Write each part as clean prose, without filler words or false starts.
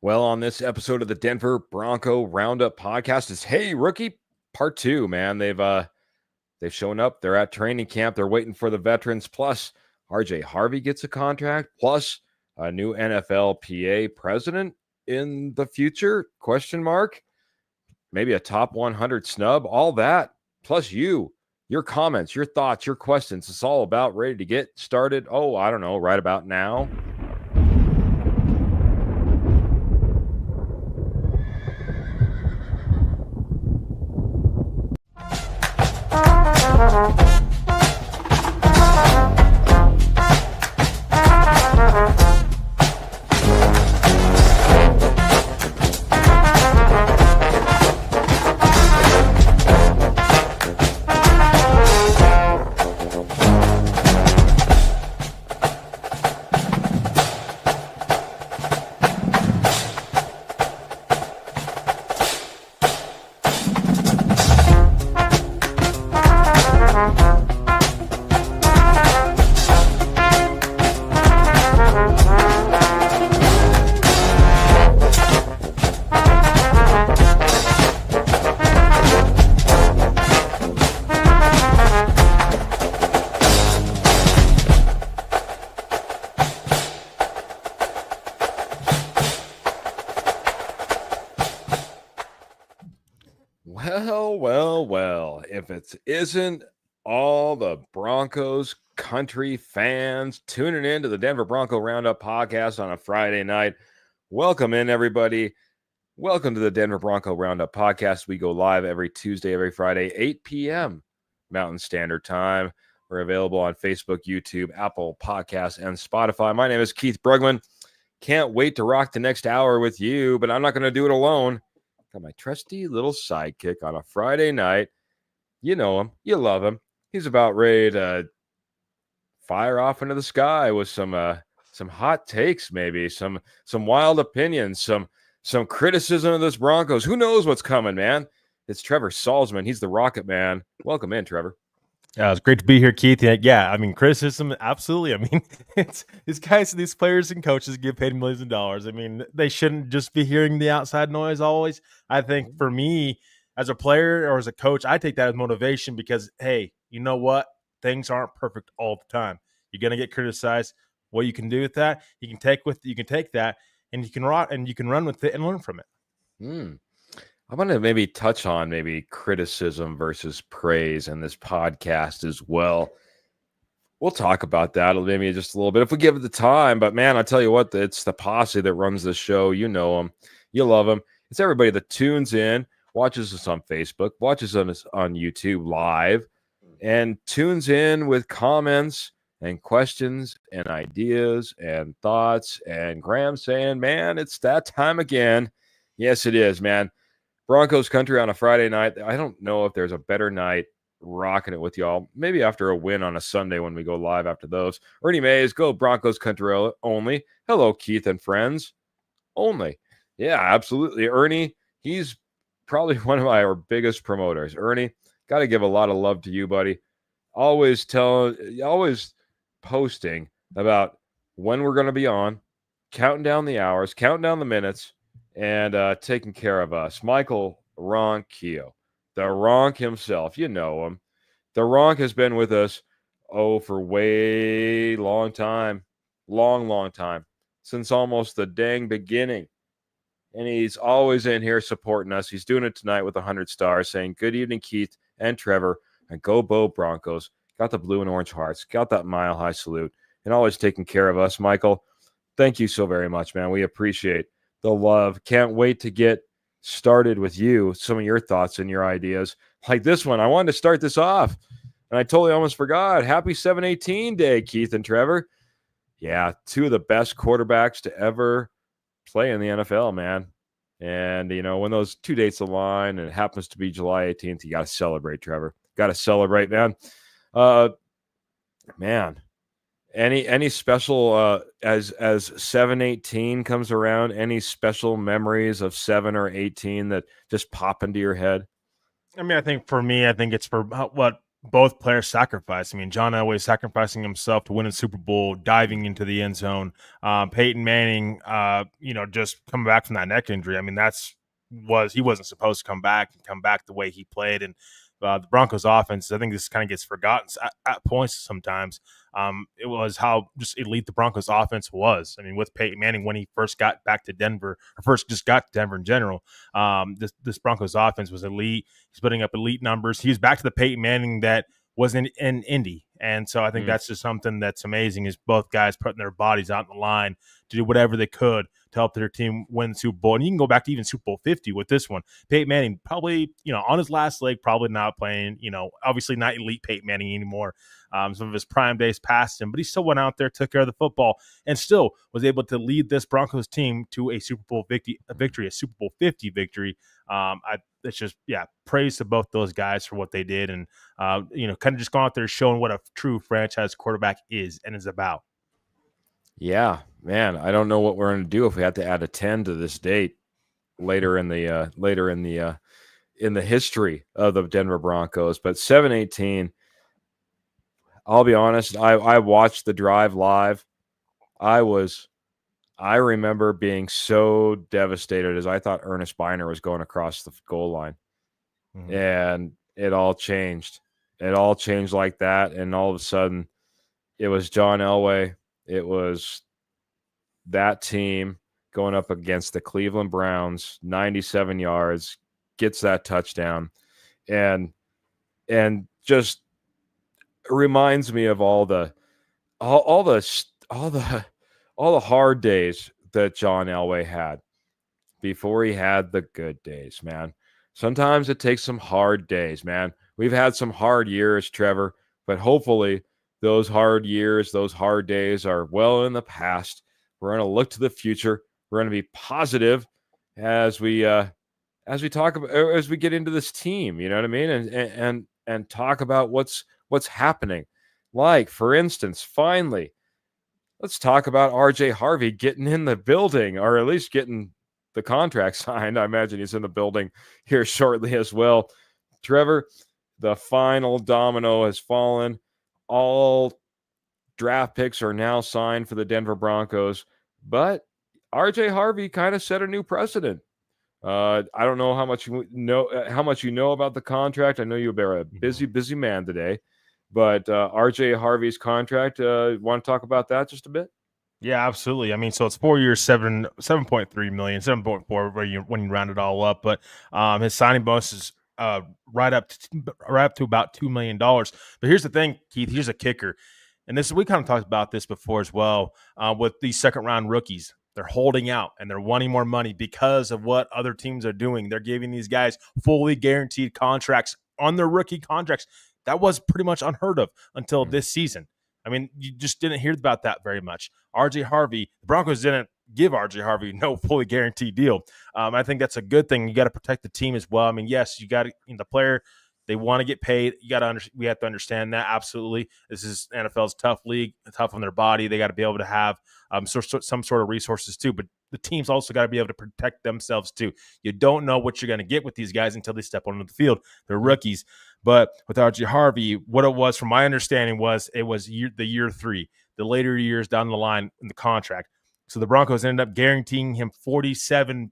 Well, on this episode of the Denver Bronco Roundup podcast is Hey Rookie Part 2, man. They've shown up. They're at training camp. They're waiting for the veterans. Plus, RJ Harvey gets a contract. Plus, a new NFLPA president in the future? Question mark. Maybe a top 100 snub. All that. Plus your comments, your thoughts, your questions. It's all about ready to get started. Oh, I don't know, right about now. Well, if it isn't all the Broncos country fans tuning in to the Denver Bronco Roundup podcast on a Friday night, welcome in, everybody. Welcome to the Denver Bronco Roundup podcast. We go live every Tuesday, every Friday, 8 p.m. Mountain Standard Time. We're available on Facebook, YouTube, Apple Podcasts, and Spotify. My name is Keith Brugman. Can't wait to rock the next hour with you, but I'm not going to do it alone. Got my trusty little sidekick on a Friday night. You know him. You love him. He's about ready to fire off into the sky with some hot takes, maybe some wild opinions, some criticism of this Broncos. Who knows what's coming, man? It's Trevor Salzman. He's the Rocket Man. Welcome in, Trevor. It's great to be here, Keith. Yeah, I mean, criticism, absolutely. I mean, it's these players and coaches get paid millions of dollars. I mean, they shouldn't just be hearing the outside noise always. I think for me, as a player or as a coach, I take that as motivation because, hey, you know what? Things aren't perfect all the time. You're gonna get criticized. What you can do with that, you can take that, and you can run with it and learn from it. I'm going to maybe touch on maybe criticism versus praise in this podcast as well. We'll talk about that maybe just a little bit if we give it the time. But, man, I tell you what, it's the posse that runs this show. You know them. You love them. It's everybody that tunes in, watches us on Facebook, watches us on YouTube live, and tunes in with comments and questions and ideas and thoughts. And Graham saying, man, it's that time again. Yes, it is, man. Broncos country on a Friday night. I don't know if there's a better night rocking it with y'all. Maybe after a win on a Sunday when we go live after those. Ernie Mays, go Broncos country only. Hello, Keith and friends. Only. Yeah, absolutely. Ernie, he's probably one of our biggest promoters. Ernie, got to give a lot of love to you, buddy. Always posting about when we're going to be on, counting down the hours, counting down the minutes, and taking care of us. Michael Ronquillo, the Ronk himself. You know him. The Ronk has been with us, for way long time. Long time. Since almost the dang beginning. And he's always in here supporting us. He's doing it tonight with 100 stars, saying, good evening, Keith and Trevor, and go Bo Broncos. Got the blue and orange hearts. Got that mile-high salute. And always taking care of us. Michael, thank you so very much, man. We appreciate the love. Can't wait to get started with you. Some of your thoughts and your ideas. Like this one, I wanted to start this off, and I totally almost forgot. Happy 7/18 day, Keith and Trevor. Yeah, two of the best quarterbacks to ever play in the NFL, man. And, you know, when those two dates align and it happens to be July 18th, you got to celebrate, Trevor. Got to celebrate, man. Man. Any special as 7/18 comes around? Any special memories of 7 or 18 that just pop into your head? I mean, I think for me, it's for what both players sacrificed. I mean, John Elway sacrificing himself to win a Super Bowl, diving into the end zone. Peyton Manning, just coming back from that neck injury. I mean, he wasn't supposed to come back the way he played. And the Broncos offense, I think this kind of gets forgotten at points sometimes. It was how just elite the Broncos offense was. I mean, with Peyton Manning, when he first got back to Denver, or first just got to Denver in general, this Broncos offense was elite. He's putting up elite numbers. He was back to the Peyton Manning that was in Indy. And so I think that's just something that's amazing, is both guys putting their bodies out in the line to do whatever they could to help their team win the Super Bowl. And you can go back to even Super Bowl 50 with this one. Peyton Manning probably, on his last leg, probably not playing, obviously not elite Peyton Manning anymore. Some of his prime days passed him, but he still went out there, took care of the football, and still was able to lead this Broncos team to a Super Bowl victory, a Super Bowl 50 victory. It's just, praise to both those guys for what they did, and kind of just going out there showing what a true franchise quarterback is and is about. Yeah, man, I don't know what we're going to do if we have to add a 10 to this date later in the history of the Denver Broncos. But 7-18, I'll be honest, I watched the drive live. I remember being so devastated as I thought Ernest Biner was going across the goal line. And it all changed. It all changed like that. And all of a sudden, it was John Elway. It was that team going up against the Cleveland Browns, 97 yards, gets that touchdown. And just reminds me of all the hard days that John Elway had before he had the good days, man. Sometimes it takes some hard days, man. We've had some hard years, Trevor, but hopefully those hard years, those hard days are well in the past. We're going to look to the future. We're going to be positive as we talk about, as we get into this team, you know what I mean? And talk about what's happening. Like, for instance, finally, let's talk about RJ Harvey getting in the building, or at least getting the contract signed. I imagine he's in the building here shortly as well. Trevor, the final domino has fallen. All draft picks are now signed for the Denver Broncos, but RJ Harvey kind of set a new precedent. I don't know how much you know about the contract. I know you're a busy man today, but RJ Harvey's contract. Want to talk about that just a bit? Yeah, absolutely. I mean, so it's 4 years, 7.3 million, 7.4 when you round it all up. But his signing bonus is right up to about $2 million. But here's the thing, Keith. Here's a kicker, and we kind of talked about this before as well. With these second round rookies, they're holding out and they're wanting more money because of what other teams are doing. They're giving these guys fully guaranteed contracts on their rookie contracts. That was pretty much unheard of until this season. I mean, you just didn't hear about that very much. RJ Harvey, the Broncos didn't give RJ Harvey no fully guaranteed deal. I think that's a good thing. You got to protect the team as well. I mean, yes, you got the player. They want to get paid. We have to understand that. Absolutely. This is NFL's tough league, tough on their body. They got to be able to have some sort of resources too. But the team's also got to be able to protect themselves too. You don't know what you're going to get with these guys until they step onto the field. They're rookies. But with RJ Harvey, what it was, from my understanding, was the year 3, the later years down the line in the contract. So the Broncos ended up guaranteeing him 47%,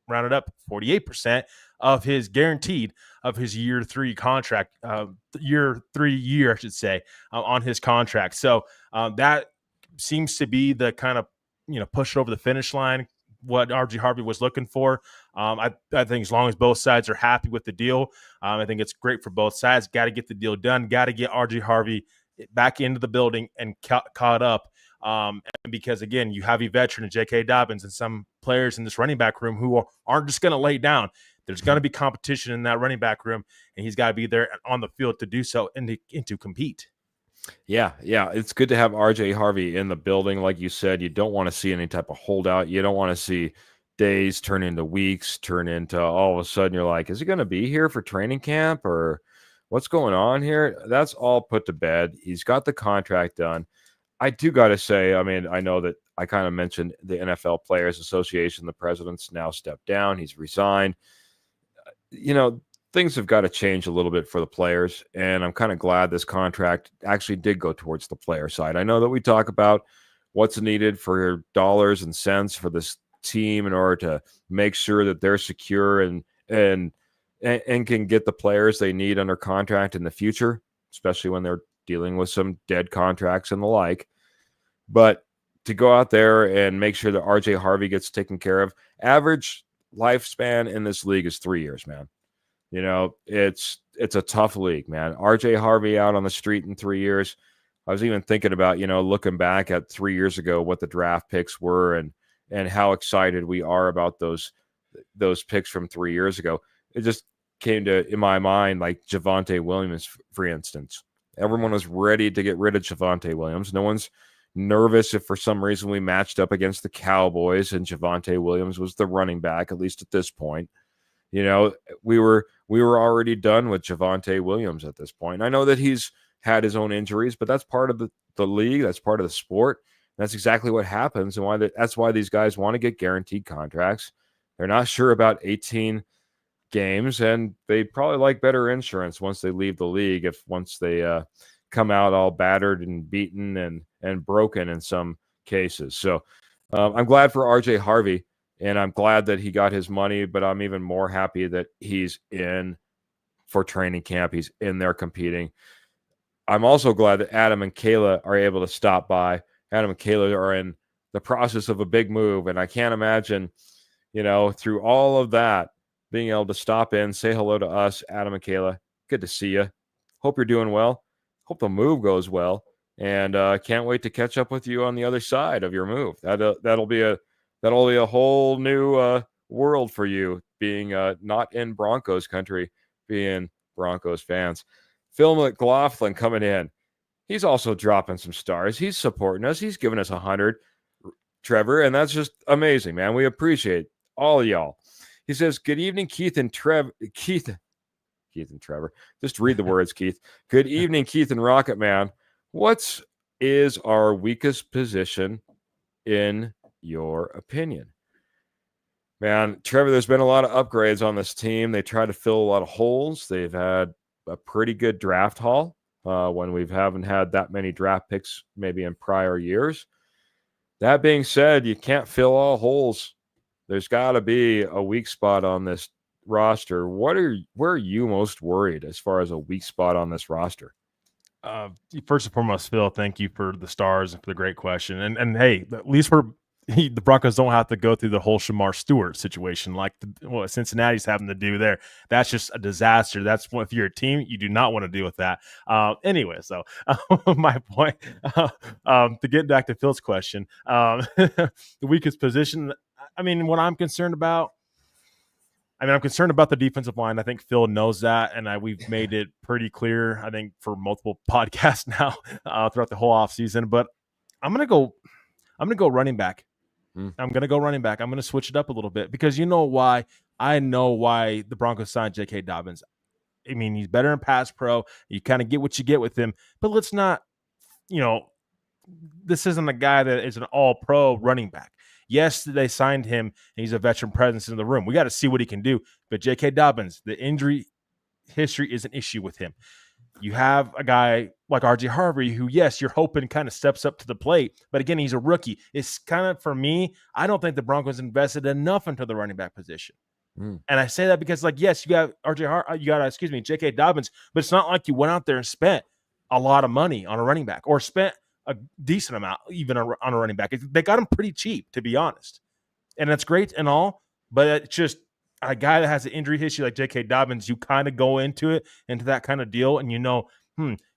rounded up 48% of his guaranteed of his year 3 contract, year 3 I should say, on his contract. So that seems to be the kind of, push it over the finish line, what RJ Harvey was looking for. I think as long as both sides are happy with the deal, I think it's great for both sides. Got to get the deal done. Got to get RJ Harvey back into the building and caught up. And because, again, you have a veteran in J.K. Dobbins and some players in this running back room who aren't just going to lay down. There's going to be competition in that running back room, and he's got to be there on the field to do so and to compete. Yeah. It's good to have RJ Harvey in the building. Like you said, you don't want to see any type of holdout. You don't want to see days turn into weeks, turn into all of a sudden you're like, is he going to be here for training camp, or what's going on here? That's all put to bed. He's got the contract done. I do got to say, I mean, I know that I kind of mentioned the NFL Players Association. The president's now stepped down. He's resigned. things have got to change a little bit for the players, and I'm kind of glad this contract actually did go towards the player side. I know that we talk about what's needed for dollars and cents for this team in order to make sure that they're secure and can get the players they need under contract in the future, especially when they're dealing with some dead contracts and the like. But to go out there and make sure that RJ Harvey gets taken care of, average lifespan in this league is 3 years, man. You know, it's a tough league, man. RJ Harvey out on the street in 3 years. I was even thinking about, looking back at 3 years ago, what the draft picks were and how excited we are about those picks from 3 years ago. It just came to, in my mind, like Javonte Williams, for instance. Everyone was ready to get rid of Javonte Williams. No one's nervous if for some reason we matched up against the Cowboys and Javonte Williams was the running back, at least at this point. We were already done with Javonte Williams at this point. I know that he's had his own injuries, but that's part of the league. That's part of the sport. That's exactly what happens, and that's why these guys want to get guaranteed contracts. They're not sure about 18 games, and they probably like better insurance once they leave the league. Once they come out all battered and beaten and broken in some cases. So I'm glad for RJ Harvey. And I'm glad that he got his money, but I'm even more happy that he's in for training camp. He's in there competing. I'm also glad that Adam and Kayla are able to stop by. Adam and Kayla are in the process of a big move, and I can't imagine, through all of that, being able to stop in, say hello to us, Adam and Kayla. Good to see you. Hope you're doing well. Hope the move goes well, and can't wait to catch up with you on the other side of your move. That'll be a whole new world for you, being not in Broncos country, being Broncos fans. Phil McLaughlin coming in. He's also dropping some stars. He's supporting us. He's giving us 100, Trevor, and that's just amazing, man. We appreciate all of y'all. He says, good evening, Keith and Trevor. Just read the words, Keith. Good evening, Keith and Rocket Man. What is our weakest position in your opinion? Man, Trevor, there's been a lot of upgrades on this team. They try to fill a lot of holes. They've had a pretty good draft haul when we haven't had that many draft picks maybe in prior years. That being said, you can't fill all holes. There's got to be a weak spot on this roster. Where are you most worried as far as a weak spot on this roster? First and foremost, Phil, thank you for the stars and for the great question. And hey, at least the Broncos don't have to go through the whole Shamar Stewart situation like what Cincinnati's having to do there. That's just a disaster. That's what, if you're a team, you do not want to deal with that. Anyway, so my point, to get back to Phil's question, the weakest position, I mean, what I'm concerned about, I'm concerned about the defensive line. I think Phil knows that, and we've made it pretty clear, I think, for multiple podcasts now throughout the whole offseason. But I'm gonna go running back. I'm going to go running back. I'm going to switch it up a little bit because you know why? I know why the Broncos signed J.K. Dobbins. I mean, he's better in pass pro. You kind of get what you get with him. But let's not, this isn't a guy that is an all-pro running back. Yes, they signed him, and he's a veteran presence in the room. We got to see what he can do. But J.K. Dobbins, the injury history is an issue with him. You have a guy like RJ Harvey who, yes, you're hoping kind of steps up to the plate. But again, he's a rookie. It's kind of, for me, I don't think the Broncos invested enough into the running back position. And I say that because, yes, you got J.K. Dobbins, but it's not like you went out there and spent a lot of money on a running back or spent a decent amount even on a running back. They got him pretty cheap, to be honest. And that's great and all, but it's just a guy that has an injury history like J.K. Dobbins, you kind of go into that kind of deal, and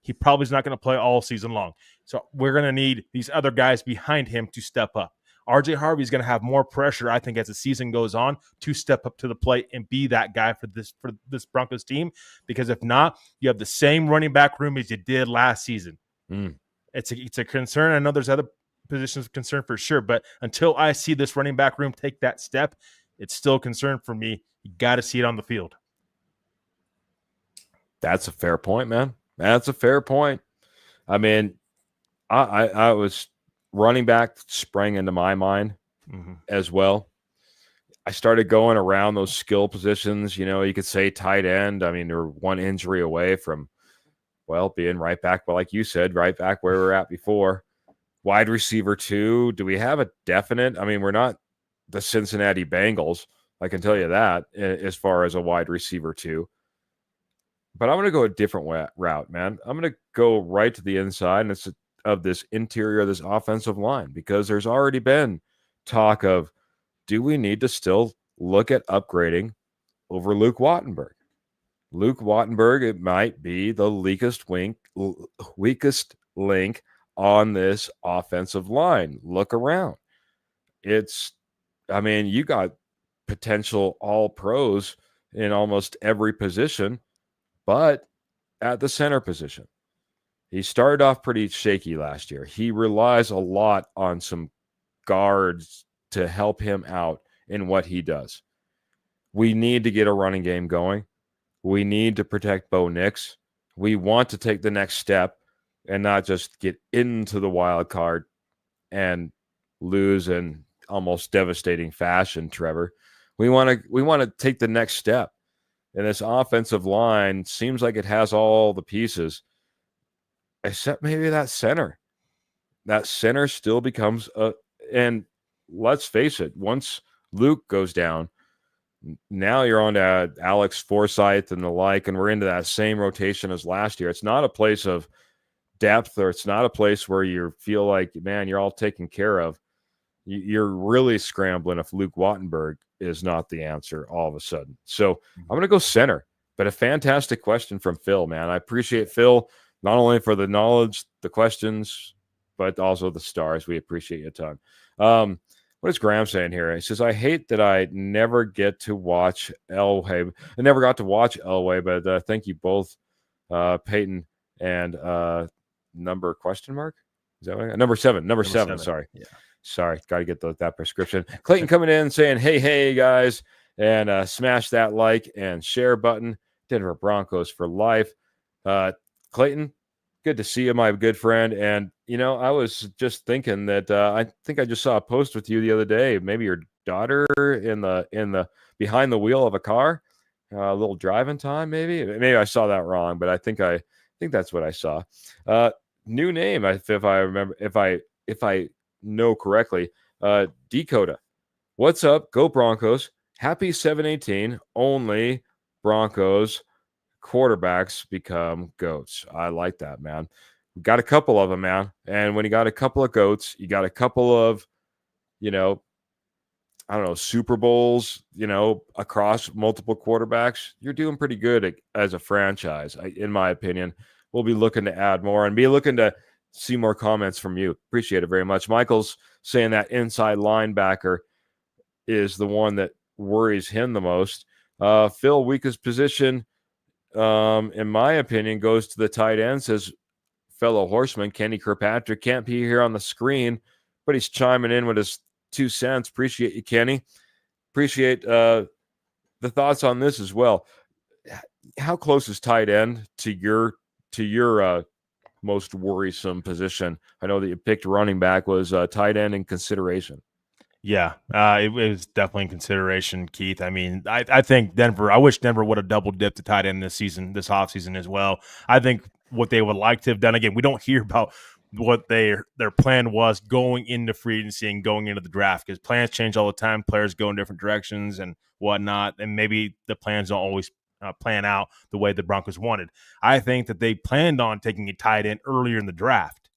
he probably is not going to play all season long. So we're going to need these other guys behind him to step up. RJ Harvey is going to have more pressure, I think, as the season goes on to step up to the plate and be that guy for this Broncos team. Because if not, you have the same running back room as you did last season. It's a concern. I know there's other positions of concern for sure, but until I see this running back room take that step, it's still a concern for me. You got to see it on the field. That's a fair point, man. That's a fair point. I mean, I was running back sprang into my mind as well. I started going around those skill positions. You could say tight end. I mean, they're one injury away from, well, being right back, but like you said, right back where we were at before. Wide receiver 2, do we have a definite? I mean, we're not the Cincinnati Bengals, I can tell you that, as far as a wide receiver 2. But I'm going to go a different route, man. I'm going to go right to the inside of this interior of this offensive line, because there's already been talk of, do we need to still look at upgrading over Luke Wattenberg? Luke Wattenberg, it might be the weakest link on this offensive line. Look around. You got potential all pros in almost every position, but at the center position, he started off pretty shaky last year. He relies a lot on some guards to help him out in what he does. We need to get a running game going. We need to protect Bo Nix. We want to take the next step and not just get into the wild card and lose in almost devastating fashion, Trevor. We want to take the next step. And this offensive line seems like it has all the pieces, except maybe that center. That center still becomes and let's face it, once Luke goes down, now you're on to Alex Forsythe and the like, and we're into that same rotation as last year. It's not a place of depth, or it's not a place where you feel like, man, you're all taken care of. You're really scrambling if Luke Wattenberg is not the answer all of a sudden. So I'm going to go center, but a fantastic question from Phil, man. I appreciate Phil, not only for the knowledge, the questions, but also the stars. We appreciate your time. What is Graham saying here? He says, I hate that I never get to watch Elway. I never got to watch Elway, but thank you both, Peyton and number question mark? Is that what I got? Number seven. Sorry. Yeah. Sorry. Got to get that prescription. Clayton coming in and saying, hey, guys, and smash that like and share button. Denver Broncos for life. Clayton, good to see you, my good friend. And, I was just thinking that I think I just saw a post with you the other day. Maybe your daughter in the behind the wheel of a car, a little driving time, maybe. Maybe I saw that wrong, but I think that's what I saw. New name, if I remember, if I know correctly. Dakota, what's up? Go Broncos! Happy 7/18. Only Broncos quarterbacks become goats. I like that, man. We got a couple of them, man. And when you got a couple of goats, you got a couple of, Super Bowls, across multiple quarterbacks. You're doing pretty good as a franchise, in my opinion. We'll be looking to add more and be looking to see more comments from you. Appreciate it very much. Michael's saying that inside linebacker is the one that worries him the most. Phil, weakest position, in my opinion, goes to the tight end, says fellow horseman Kenny Kirkpatrick. Can't be here on the screen, but he's chiming in with his 2 cents. Appreciate you, Kenny. Appreciate the thoughts on this as well. How close is tight end to your most worrisome position? I know that you picked running back. Was tight end in consideration? Yeah, it was definitely in consideration, Keith. I mean, I think I wish Denver would have double dipped the tight end this offseason as well. I think what they would like to have done, again, we don't hear about what their plan was going into free agency and going into the draft, because plans change all the time. Players go in different directions and whatnot, and maybe the plans don't always plan out the way the Broncos wanted. I think that they planned on taking a tight end earlier in the draft.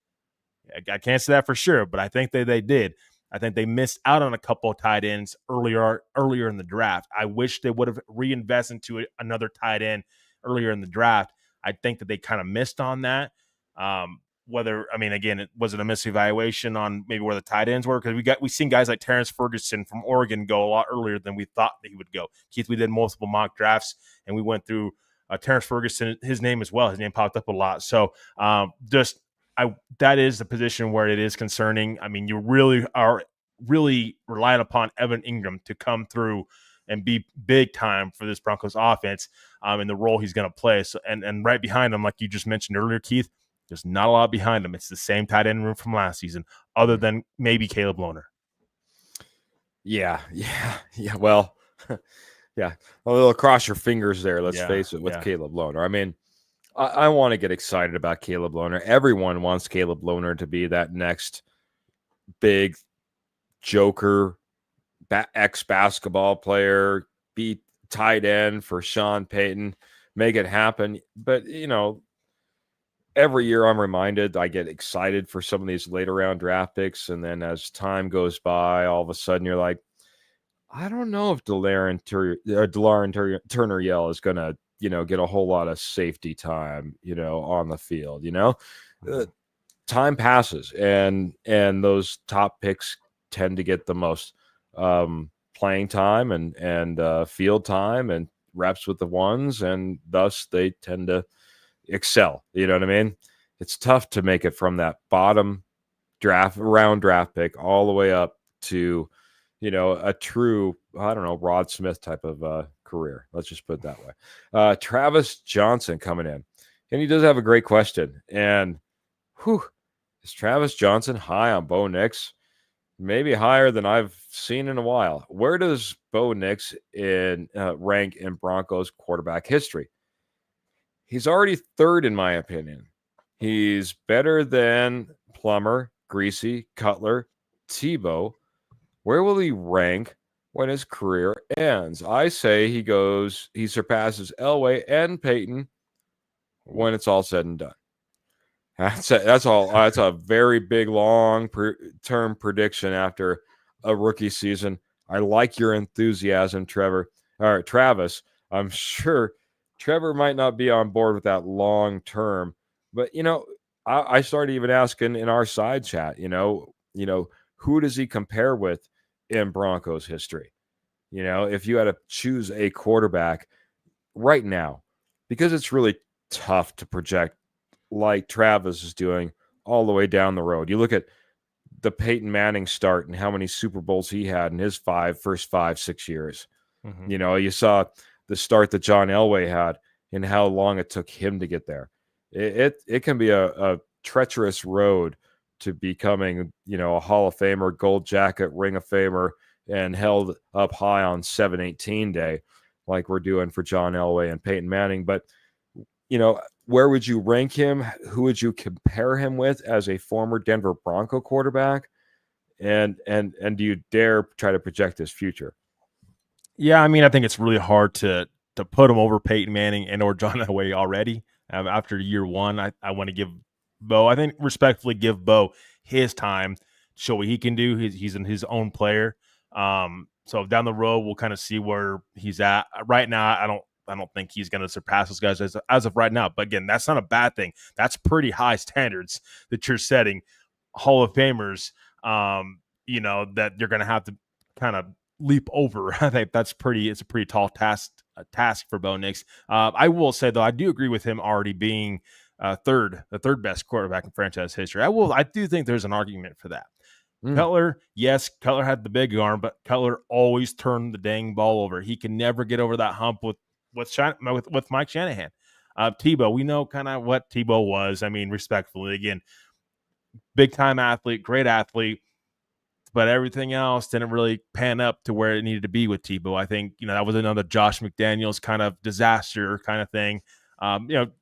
I can't say that for sure, but I think they did. I think they missed out on a couple of tight ends earlier in the draft. I wish they would have reinvested into another tight end earlier in the draft. I think that they kind of missed on that. Again, was it a misevaluation on maybe where the tight ends were? Because we've seen guys like Terrence Ferguson from Oregon go a lot earlier than we thought that he would go. Keith, we did multiple mock drafts, and we went through Terrence Ferguson, his name as well. His name popped up a lot. So that is the position where it is concerning. I mean, you really are relying upon Evan Ingram to come through and be big time for this Broncos offense in the role he's going to play. So, and right behind him, like you just mentioned earlier, Keith, there's not a lot behind him. It's the same tight end room from last season, other than maybe Caleb Lohner. Yeah, yeah. Well, yeah, a little cross your fingers there. Let's Yeah, face it, with yeah. Caleb Lohner. I mean, I want to get excited about Caleb Lohner. Everyone wants Caleb Lohner to be that next big Joker, ex basketball player, be tight end for Sean Payton, make it happen. But every year I'm reminded, I get excited for some of these later round draft picks, and then as time goes by, all of a sudden you're like, I don't know if Turner Yell is gonna, get a whole lot of safety time, on the field. Uh, Mhm. Time passes, and those top picks tend to get the most playing time and field time and reps with the ones, and thus they tend to excel. You know what I mean? It's tough to make it from that bottom draft pick all the way up to, a true, I don't know, Rod Smith type of career. Let's just put it that way. Travis Johnson coming in, and he does have a great question. And whew, is Travis Johnson high on Bo Nix? Maybe higher than I've seen in a while. Where does Bo Nix in rank in Broncos quarterback history? He's already third, in my opinion. He's better than Plummer, Greasy, Cutler, Tebow. Where will he rank when his career ends? I say he surpasses Elway and Peyton when it's all said and done. That's all. That's a very big, long term prediction after a rookie season. I like your enthusiasm, Trevor. Or Travis. I'm sure Trevor might not be on board with that long term, but I started even asking in our side chat. Who does he compare with in Broncos history? If you had to choose a quarterback right now, because it's really tough to project like Travis is doing all the way down the road. You look at the Peyton Manning start and how many Super Bowls he had in his first 5-6 years. Mhm. You saw the start that John Elway had and how long it took him to get there. It can be a treacherous road to becoming, a Hall of Famer, gold jacket, Ring of Famer, and held up high on 718 day, like we're doing for John Elway and Peyton Manning. But where would you rank him? Who would you compare him with as a former Denver Bronco quarterback? And do you dare try to project his future? Yeah, I mean, I think it's really hard to put him over Peyton Manning and or John Elway already. After year one, I want to give Bo. I think respectfully give Bo his time, show what he can do. He's in his own player. So down the road, we'll kind of see where he's at. Right now, I don't think he's going to surpass those guys as of right now. But again, that's not a bad thing. That's pretty high standards that you're setting. Hall of Famers, that you're going to have to kind of leap over. I think it's a pretty tall task for Bo Nix. I will say though, I do agree with him already being the third best quarterback in franchise history. I do think there's an argument for that. Mm, Cutler, yes, Cutler had the big arm, but Cutler always turned the dang ball over. He can never get over that hump with Mike Shanahan. Tebow, we know kind of what Tebow was. I mean, respectfully, again, big time athlete, great athlete, but everything else didn't really pan up to where it needed to be with Tebow. I think, that was another Josh McDaniels kind of disaster kind of thing.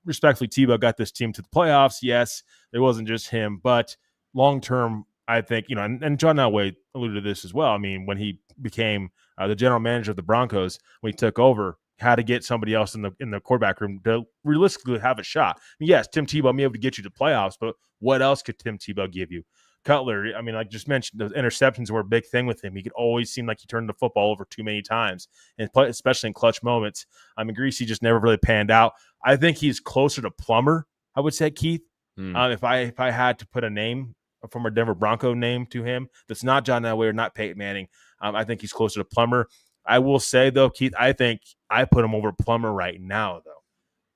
Respectfully, Tebow got this team to the playoffs. Yes, it wasn't just him, but long term, I think, and John Elway alluded to this as well. I mean, when he became the general manager of the Broncos, when he took over, had to get somebody else in the quarterback room to realistically have a shot. I mean, yes, Tim Tebow may be able to get you to playoffs, but what else could Tim Tebow give you? Cutler, I mean, like just mentioned, the interceptions were a big thing with him. He could always seem like he turned the football over too many times, and especially in clutch moments. I mean, Greasy just never really panned out. I think he's closer to Plummer, I would say, Keith. mm, If I had to put a name, a former Denver Bronco name to him, that's not John Elway or not Peyton Manning, I think he's closer to Plummer. I will say though, Keith, I think I put him over Plummer right now, though.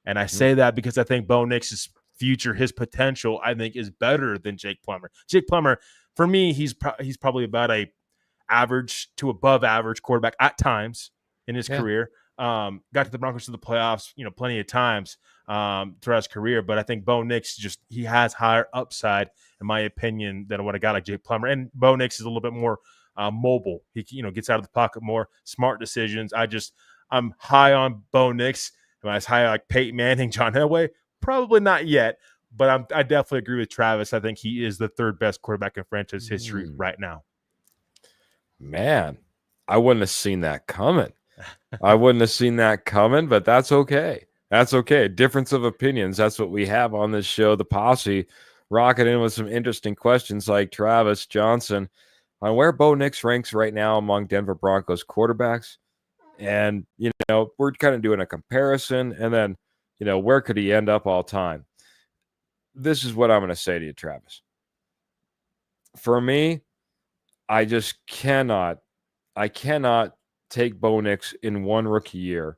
And I mm. say that because I think Bo Nix's future, his potential, I think is better than Jake Plummer. Jake Plummer, for me, he's probably about a average to above average quarterback at times in his Yeah. career. Got to the Broncos to the playoffs, plenty of times throughout his career. But I think Bo Nix he has higher upside, in my opinion, than what a guy like Jake Plummer. And Bo Nix is a little bit more mobile. He gets out of the pocket more, smart decisions. I'm high on Bo Nix. Am I as high like Peyton Manning, John Elway? Probably not yet, but I definitely agree with Travis. I think he is the third best quarterback in franchise history right now. Man, I wouldn't have seen that coming. But that's okay. That's okay. Difference of opinions. That's what we have on this show. The Posse rocking in with some interesting questions like Travis Johnson on where Bo Nix ranks right now among Denver Broncos quarterbacks. And, we're kind of doing a comparison. And then, where could he end up all time? This is what I'm going to say to you, Travis. For me, I just cannot take Bo Nix in one rookie year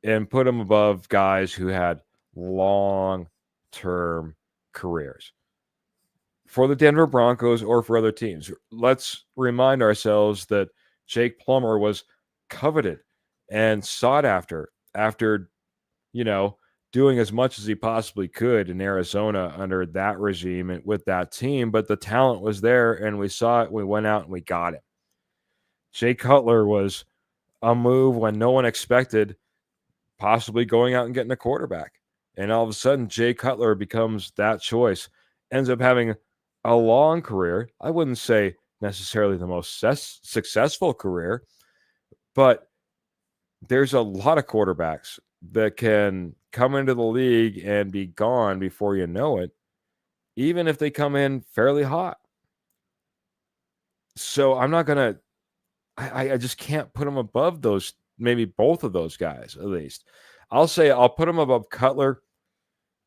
and put him above guys who had long-term careers for the Denver Broncos or for other teams. Let's remind ourselves that Jake Plummer was coveted and sought after doing as much as he possibly could in Arizona under that regime and with that team, but the talent was there and we saw it. We went out and we got him. Jay Cutler was a move when no one expected, possibly going out and getting a quarterback. And all of a sudden, Jay Cutler becomes that choice, ends up having a long career. I wouldn't say necessarily the most successful career, but there's a lot of quarterbacks that can come into the league and be gone before you know it, even if they come in fairly hot. So I'm not going to, I just can't put them above those, maybe both of those guys at least. I'll say I'll put him above Cutler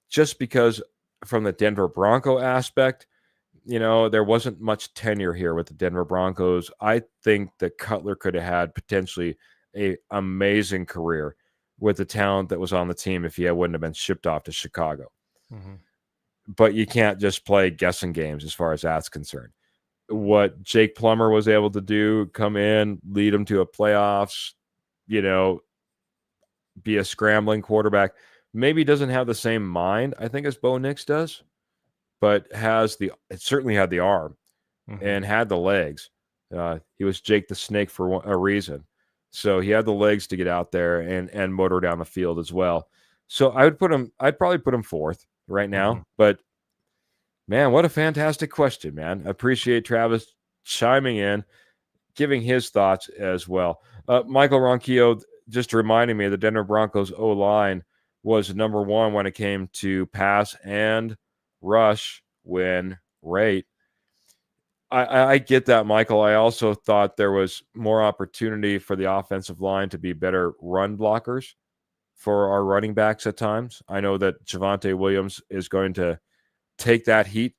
just because from the Denver Bronco aspect, there wasn't much tenure here with the Denver Broncos. I think that Cutler could have had potentially an amazing career with the talent that was on the team if he wouldn't have been shipped off to Chicago. Mm-hmm. But you can't just play guessing games as far as that's concerned. What Jake Plummer was able to do, come in, lead them to a playoffs, be a scrambling quarterback, maybe doesn't have the same mind, I think, as Bo Nix does, but it certainly had the arm and had the legs. He was Jake the Snake for a reason. So he had the legs to get out there and motor down the field as well. So I'd probably put him fourth right now. But man, what a fantastic question, man. I appreciate Travis chiming in, giving his thoughts as well. Michael Ronquillo just reminding me the Denver Broncos O-line was number one when it came to pass and rush win rate. I get that, Michael. I also thought there was more opportunity for the offensive line to be better run blockers for our running backs at times. I know that Javonte Williams is going to take that heat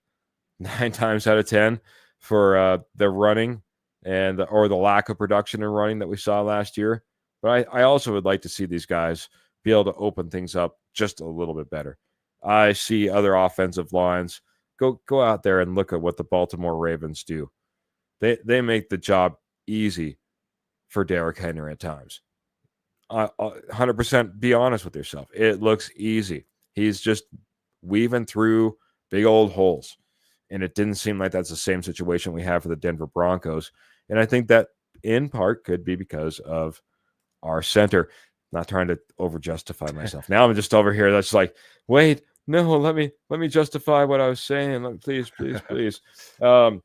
9 times out of 10 for the running or the lack of production in running that we saw last year. But I also would like to see these guys be able to open things up just a little bit better. I see other offensive lines. Go out there and look at what the Baltimore Ravens do. They make the job easy for Derrick Henry at times. 100% be honest with yourself. It looks easy. He's just weaving through big old holes. And it didn't seem like that's the same situation we have for the Denver Broncos. And I think that in part could be because of our center. Not trying to over-justify myself. Now I'm just over here that's like, wait, no, let me justify what I was saying. Please. A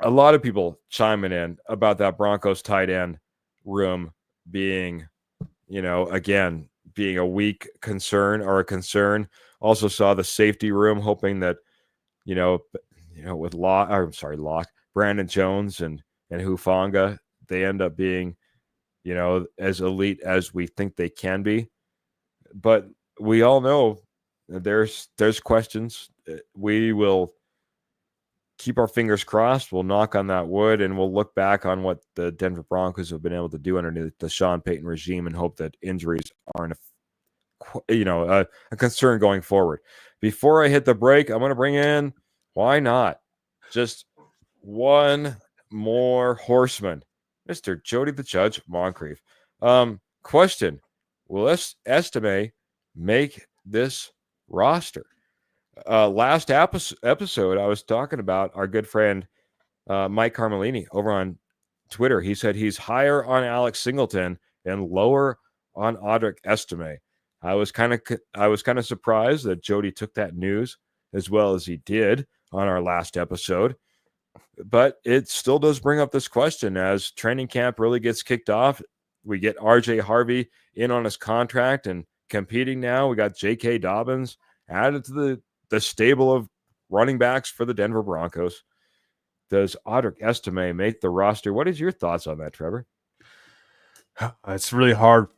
lot of people chiming in about that Broncos tight end room being, again, being a weak concern or a concern. Also saw the safety room, hoping that, with Locke, Brandon Jones and Hufanga, they end up being, as elite as we think they can be. But we all know there's questions. We will keep our fingers crossed. We'll knock on that wood, and we'll look back on what the Denver Broncos have been able to do underneath the Sean Payton regime and hope that injuries aren't a concern going forward. Before I hit the break, I'm going to bring in, why not, just one more horseman, Mr. Jody the Judge Moncrief. Question: will Estime make this roster? Last episode, I was talking about our good friend Mike Carmelini over on Twitter, he said he's higher on Alex Singleton and lower on Audric Estime. I was kind of surprised that Jody took that news as well as he did on our last episode. But it still does bring up this question as training camp really gets kicked off. We get RJ Harvey in on his contract and competing now. We got J.K. Dobbins added to the stable of running backs for the Denver Broncos. Does Audric Estime make the roster? What is your thoughts on that, Trevor? It's really hard.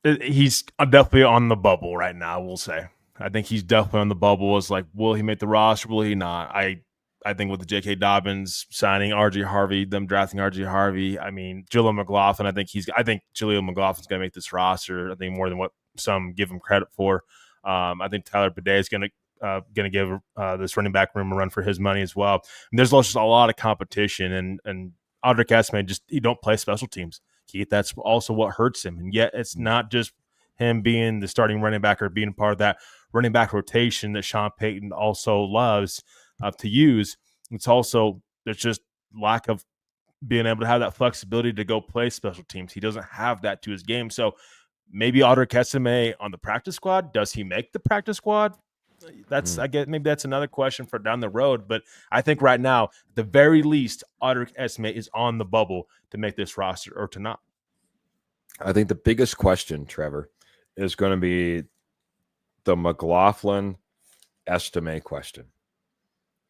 He's definitely on the bubble right now, we'll say. I think he's definitely on the bubble. It's like, will he make the roster? Will he not? I think with the J.K. Dobbins signing RJ Harvey, them drafting RJ Harvey, I mean, Jaleel McLaughlin, I think Jaleel McLaughlin's going to make this roster, I think, more than what some give him credit for. I think Tyler Bidet is going to give this running back room a run for his money as well. And there's just a lot of competition, and Audric Estime he don't play special teams. Keith, that's also what hurts him. And yet it's not just him being the starting running back or being part of that running back rotation that Sean Payton also loves to use. It's also there's just lack of being able to have that flexibility to go play special teams. He doesn't have that to his game. So maybe Audric Estime on the practice squad. Does he make the practice squad? I guess maybe that's another question for down the road. But I think right now, at the very least, Audric Estime is on the bubble to make this roster or to not. I think the biggest question, Trevor, is going to be the McLaughlin Estime question.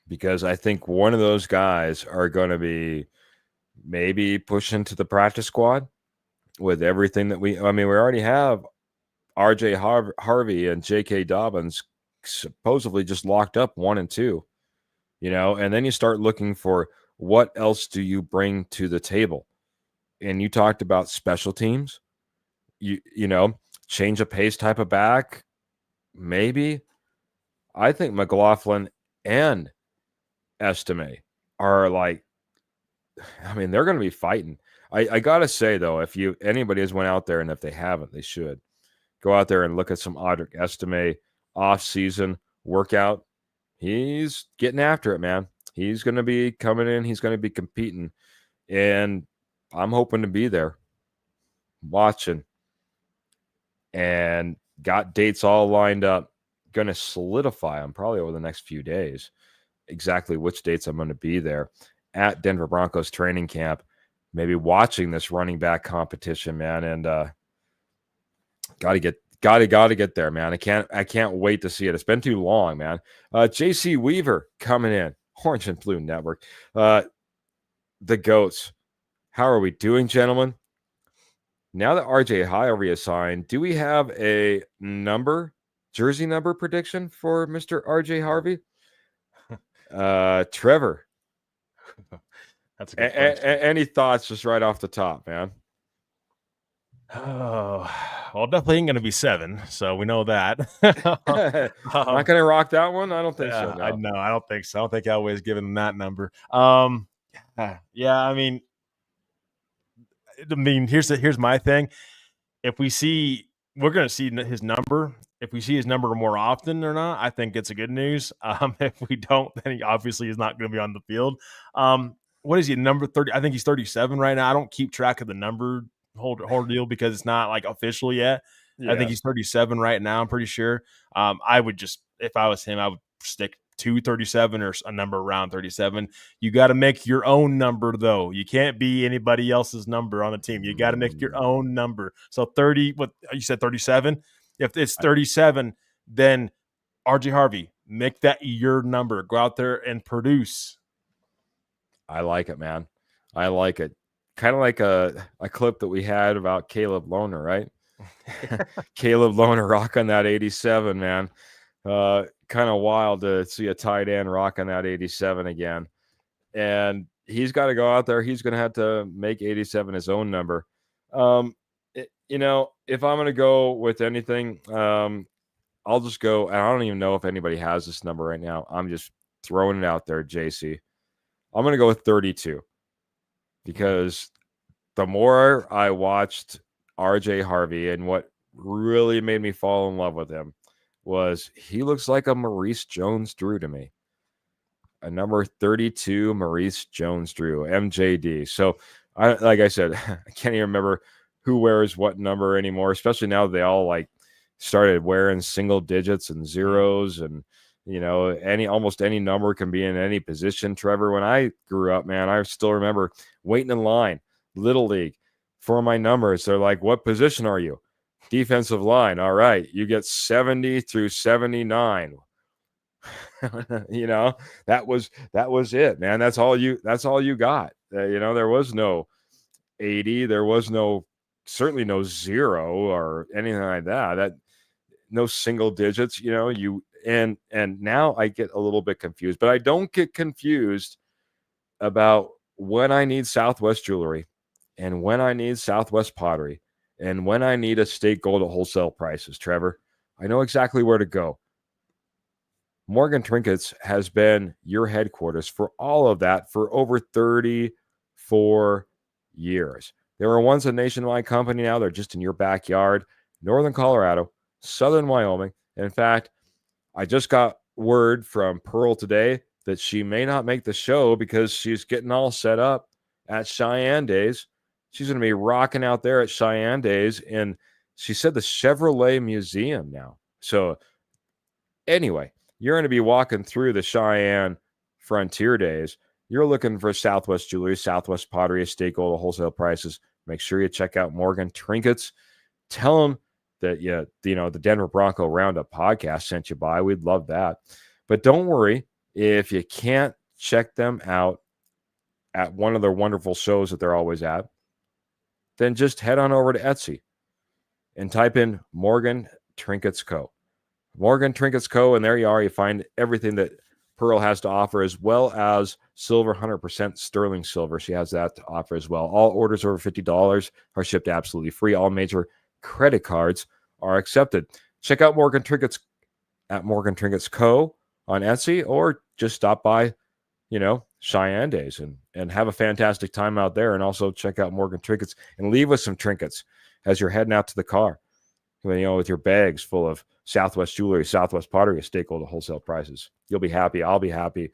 Because I think one of those guys are going to be maybe pushing to the practice squad with everything that we already have RJ Harvey and J.K. Dobbins supposedly just locked up 1 and 2, and then you start looking for what else do you bring to the table. And you talked about special teams, change of pace type of back. Maybe I think McLaughlin and Estime are they're going to be fighting. I got to say though, if anybody has went out there, and if they haven't, they should go out there and look at some Audric Estime off-season workout. He's getting after it, man. He's going to be coming in. He's going to be competing. And I'm hoping to be there watching. And got dates all lined up. Going to solidify them probably over the next few days. Exactly which dates I'm going to be there at Denver Broncos training camp. Maybe watching this running back competition, man. And got to get there, man. I can't wait to see it. It's been too long, man. JC Weaver coming in, Orange and Blue Network. The GOATs. How are we doing, gentlemen? Now that RJ Harvey is signed, do we have a jersey number prediction for Mr. RJ Harvey? Trevor. That's a good question. Any thoughts just right off the top, man? Oh, well, definitely ain't going to be 7, so we know that. Not going to rock that one? I don't think so. No. I don't think so. I don't think Elway's given him that number. Yeah, I mean, here's my thing. If we're going to see his number. If we see his number more often or not, I think it's a good news. If we don't, then he obviously is not going to be on the field. What is he, number 30? I think he's 37 right now. I don't keep track of the number whole deal because it's not like official yet. Yeah. I think he's 37 right now. I'm pretty sure. I would just, if I was him, I would stick to 37 or a number around 37. You got to make your own number though. You can't be anybody else's number on the team. You got to make your own number. So 30, what you said, 37. If it's 37, then RJ Harvey, make that your number. Go out there and produce. I like it, man. I like it. Kind of like a clip that we had about Caleb Lohner, right? Caleb Lohner rocking that 87, man. Kind of wild to see a tight end rocking that 87 again. And he's got to go out there. He's going to have to make 87 his own number. If I'm going to go with anything, I'll just go. I don't even know if anybody has this number right now. I'm just throwing it out there, JC. I'm going to go with 32 because the more I watched RJ Harvey and what really made me fall in love with him was he looks like a Maurice Jones-Drew to me. a number 32, Maurice Jones-Drew, MJD. So, like I said, I can't even remember who wears what number anymore, especially now they all like started wearing single digits and zeros, and almost any number can be in any position. Trevor, when I grew up, man, I still remember waiting in line, Little League, for my numbers. They're like, what position are you? Defensive line. All right, you get 70 through 79. That was it, man. That's all you got. There was no 80, there was certainly no 0 or anything like that. No single digits, and now I get a little bit confused, but I don't get confused about when I need Southwest jewelry and when I need Southwest pottery and when I need a state gold at wholesale prices. Trevor, I know exactly where to go. Morgan Trinkets has been your headquarters for all of that for over 34 years. They were once a nationwide company. Now they're just in your backyard, northern Colorado, southern Wyoming. In fact, I just got word from Pearl today that she may not make the show because she's getting all set up at Cheyenne Days. She's going to be rocking out there at Cheyenne Days, and she said the Chevrolet Museum now. So anyway, you're going to be walking through the Cheyenne Frontier Days. You're looking for Southwest jewelry, Southwest pottery, estate gold, wholesale prices. Make sure you check out Morgan Trinkets. Tell them that the Denver Bronco Roundup podcast sent you by. We'd love that. But don't worry if you can't check them out at one of their wonderful shows that they're always at. Then just head on over to Etsy and type in Morgan Trinkets Co. Morgan Trinkets Co. And there you are. You find everything that Pearl has to offer, as well as silver, 100% sterling silver. She has that to offer as well. All orders over $50 are shipped absolutely free. All major credit cards are accepted. Check out Morgan Trinkets at Morgan Trinkets Co. on Etsy, or just stop by, Cheyenne Days and have a fantastic time out there. And also check out Morgan Trinkets and leave with some trinkets as you're heading out to the car, with your bags full of Southwest jewelry, Southwest pottery, estate gold at wholesale prices. You'll be happy. I'll be happy.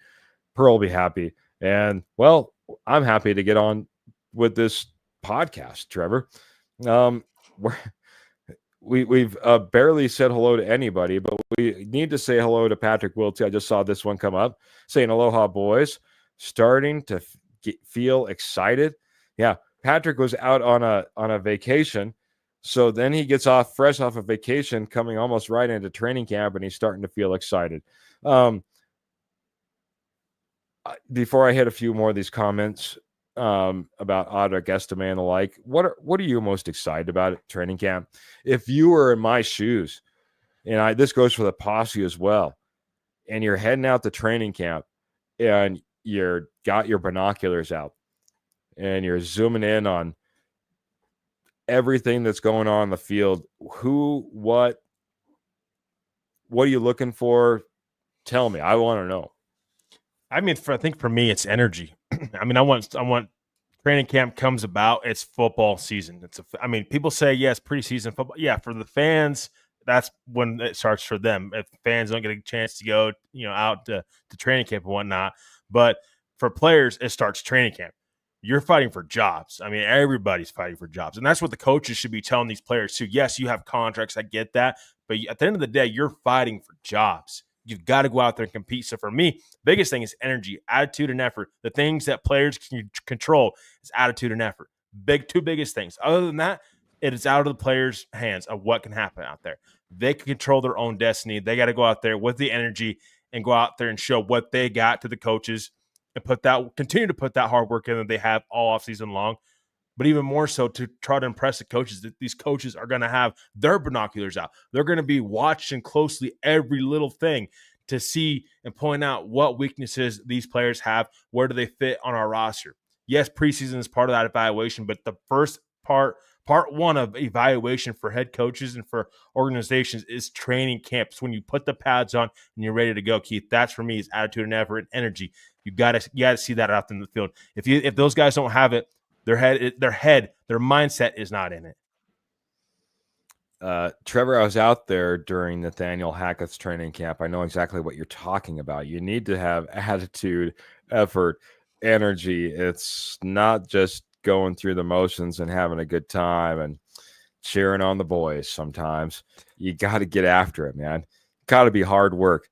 Pearl will be happy. And, well, I'm happy to get on with this podcast, Trevor. We've barely said hello to anybody, but we need to say hello to Patrick Wiltie. I just saw this one come up saying, aloha, boys. Starting to feel excited. Yeah, Patrick was out on a vacation. So then he gets fresh off of vacation, coming almost right into training camp, and he's starting to feel excited. Before I hit a few more of these comments about Audric Estime and the like, what are you most excited about at training camp? If you were in my shoes, and this goes for the posse as well, and you're heading out to training camp, and you're got your binoculars out, and you're zooming in on everything that's going on in the field. What are you looking for? Tell me. I want to know. I mean, I think for me, it's energy. I mean, I want training camp comes about. It's football season. People say, yes, preseason football. Yeah, for the fans, that's when it starts for them. If fans don't get a chance to go, out to training camp and whatnot. But for players, it starts training camp. You're fighting for jobs. I mean, everybody's fighting for jobs. And that's what the coaches should be telling these players too. Yes, you have contracts. I get that. But at the end of the day, you're fighting for jobs. You've got to go out there and compete. So for me, biggest thing is energy, attitude, and effort. The things that players can control is attitude and effort. Two biggest things. Other than that, it is out of the players' hands of what can happen out there. They can control their own destiny. They got to go out there with the energy and go out there and show what they got to the coaches and continue to put that hard work in that they have all offseason long. But even more so to try to impress the coaches, that these coaches are going to have their binoculars out. They're going to be watching closely every little thing to see and point out what weaknesses these players have. Where do they fit on our roster? Yes, preseason is part of that evaluation, but the first part one of evaluation for head coaches and for organizations is training camps. When you put the pads on and you're ready to go, Keith, that's for me is attitude and effort and energy. You got to see that out in the field. If those guys don't have it, their mindset is not in it. Trevor, I was out there during Nathaniel Hackett's training camp. I know exactly what you're talking about. You need to have attitude, effort, energy. It's not just going through the motions and having a good time and cheering on the boys sometimes. You got to get after it, man. Got to be hard work.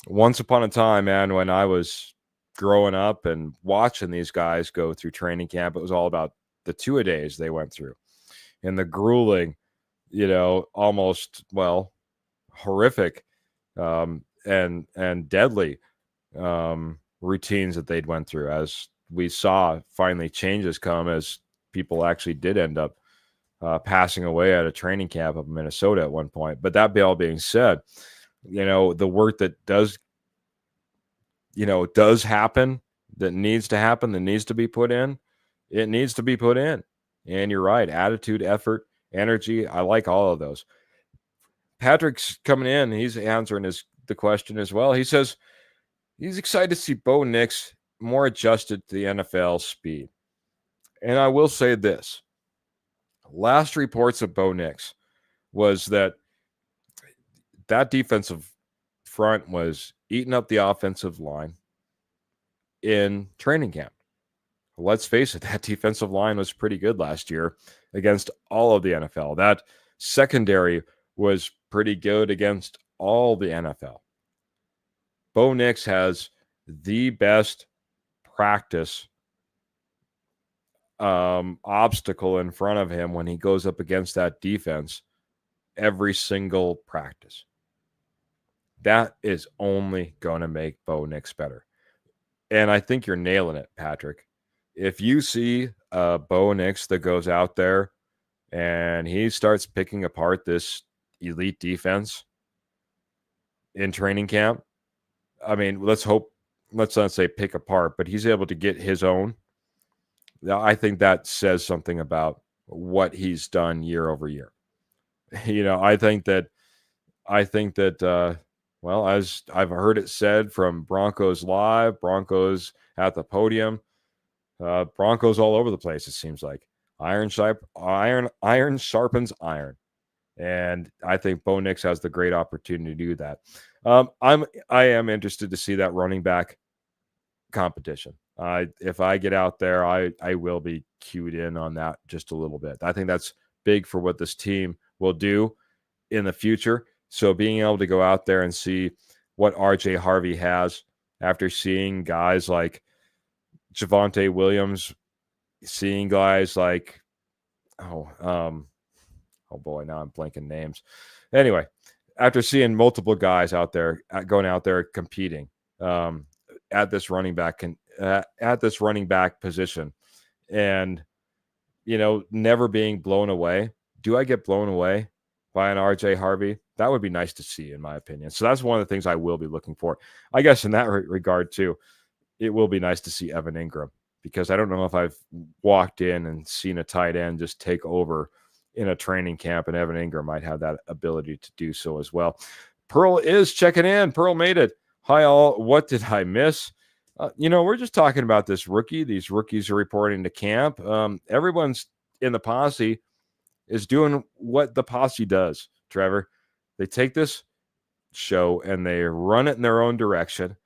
Once upon a time, man, when I was growing up and watching these guys go through training camp, it was all about the two-a-days they went through and the grueling, almost, horrific and deadly routines that they'd went through. As we saw finally changes come as people actually did end up passing away at a training camp up in Minnesota at one point. But that all being said, the work that does happen, that needs to happen, that needs to be put in, it needs to be put in. And you're right, attitude, effort, energy, I like all of those. Patrick's coming in, he's answering the question as well. He says he's excited to see Bo Nix more adjusted to the NFL speed. And I will say this. Last reports of Bo Nix was that defensive front was eating up the offensive line in training camp. Let's face it, that defensive line was pretty good last year against all of the NFL. That secondary was pretty good against all the NFL. Bo Nix has the best practice obstacle in front of him when he goes up against that defense every single practice. That is only going to make Bo Nix better. And I think you're nailing it, Patrick. If you see Bo Nix that goes out there and he starts picking apart this elite defense in training camp, I mean, let's not say pick apart, but he's able to get his own. I think that says something about what he's done year over year. I think that, as I've heard it said from Broncos Live, Broncos at the podium, Broncos all over the place, it seems like. Iron sharpens iron. And I think Bo Nix has the great opportunity to do that. I am interested to see that running back competition. If I get out there, I will be cued in on that just a little bit. I think that's big for what this team will do in the future. So being able to go out there and see what RJ Harvey has after seeing guys like Javonte Williams, seeing guys like, oh boy, now I'm blanking names. Anyway, after seeing multiple guys out there going out there competing at this running back position, and never being blown away. Do I get blown away by an RJ Harvey? That would be nice to see, in my opinion. So that's one of the things I will be looking for. I guess in that regard too, it will be nice to see Evan Ingram, because I don't know if I've walked in and seen a tight end just take over in a training camp, and Evan Ingram might have that ability to do so as well. Pearl is checking in. Pearl made it. Hi, all. What did I miss? We're just talking about this rookie. These rookies are reporting to camp. Everyone's in the posse is doing what the posse does, Trevor. They take this show and they run it in their own direction.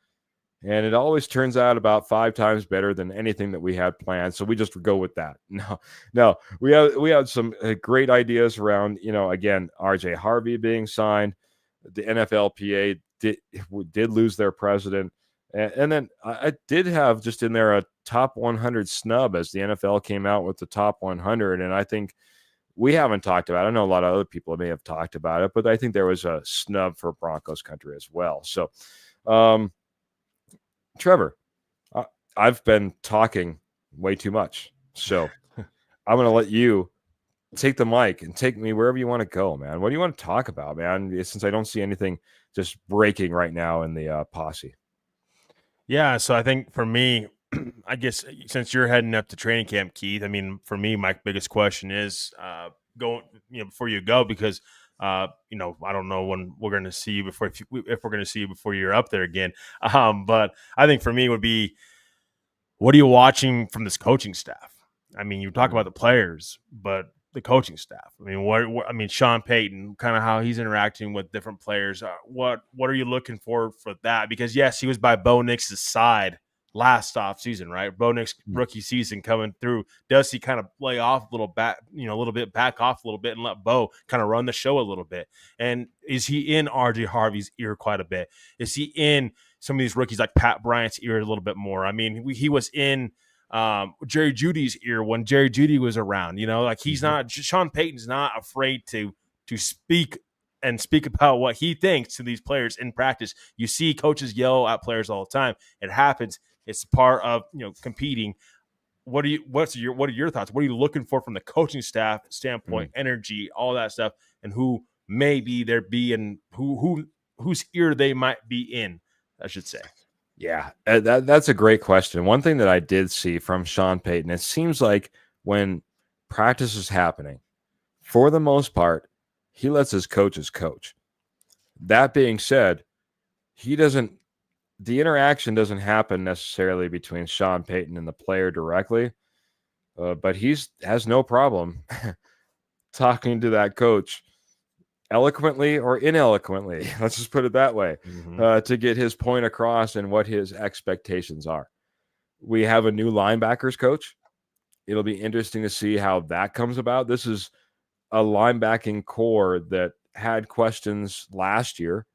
And it always turns out about 5 times better than anything that we had planned. So we just go with that. No, we had some great ideas around, again, RJ Harvey being signed. The NFLPA did lose their president. And then I did have just in there a top 100 snub as the NFL came out with the top 100. And I think we haven't talked about it. I know a lot of other people may have talked about it, but I think there was a snub for Broncos country as well. So, Trevor, I've been talking way too much. So I'm going to let you take the mic and take me wherever you want to go, man. What do you want to talk about, man? Since I don't see anything just breaking right now in the posse. Yeah, so I think for me, I guess since you're heading up to training camp, Keith, I mean, for me, my biggest question is going, before you go, because I don't know when we're going to see you before, if we're going to see you before you're up there again. But I think for me would be, what are you watching from this coaching staff? I mean, you talk about the players, but the coaching staff. I mean, I mean, Sean Payton, kind of how he's interacting with different players. What are you looking for that? Because yes, he was by Bo Nix's side last offseason, right? Bo Nix rookie season coming through. Does he kind of lay off a little back, a little bit, back off a little bit and let Bo kind of run the show a little bit? And is he in RJ Harvey's ear quite a bit? Is he in some of these rookies like Pat Bryant's ear a little bit more? I mean, he was in Jerry Judy's ear when Jerry Judy was around. Like he's not, Sean Payton's not afraid to speak about what he thinks to these players in practice. You see coaches yell at players all the time. It happens. It's part of competing. What are your thoughts? What are you looking for from the coaching staff standpoint, energy, all that stuff, and who maybe there be and whose ear they might be in, I should say. Yeah, that's a great question. One thing that I did see from Sean Payton, it seems like when practice is happening, for the most part, he lets his coaches coach. That being said, the interaction doesn't happen necessarily between Sean Payton and the player directly, but has no problem talking to that coach eloquently or ineloquently, let's just put it that way, to get his point across and what his expectations are. We have a new linebackers coach. It'll be interesting to see how that comes about. This is a linebacking core that had questions last year.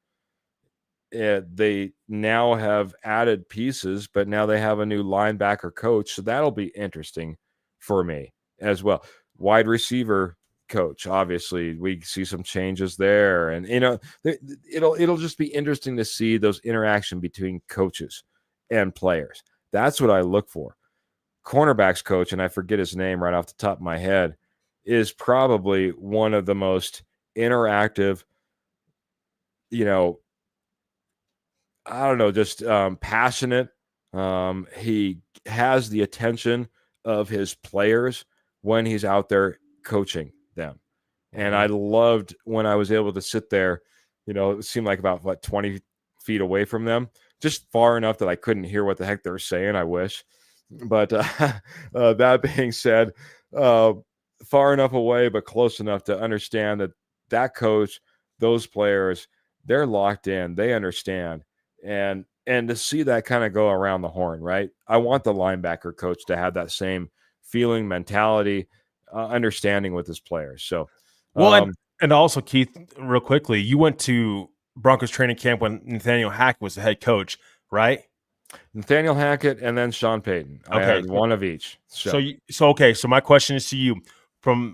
They now have added pieces, but now they have a new linebacker coach. So that'll be interesting for me as well. Wide receiver coach, obviously we see some changes there, and it'll just be interesting to see those interaction between coaches and players. That's what I look for. Cornerbacks coach, and I forget his name right off the top of my head, is probably one of the most interactive, I don't know, just passionate. He has the attention of his players when he's out there coaching them. And I loved when I was able to sit there, it seemed like about 20 feet away from them, just far enough that I couldn't hear what the heck they were saying. I wish. But that being said, far enough away, but close enough to understand that coach, those players, they're locked in, they understand. And to see that kind of go around the horn, right? I want the linebacker coach to have that same feeling, mentality, understanding with his players. So, well, and also, Keith, real quickly, you went to Broncos training camp when Nathaniel Hackett was the head coach, right? Nathaniel Hackett and then Sean Payton. Okay. I had one of each. So my question is to you.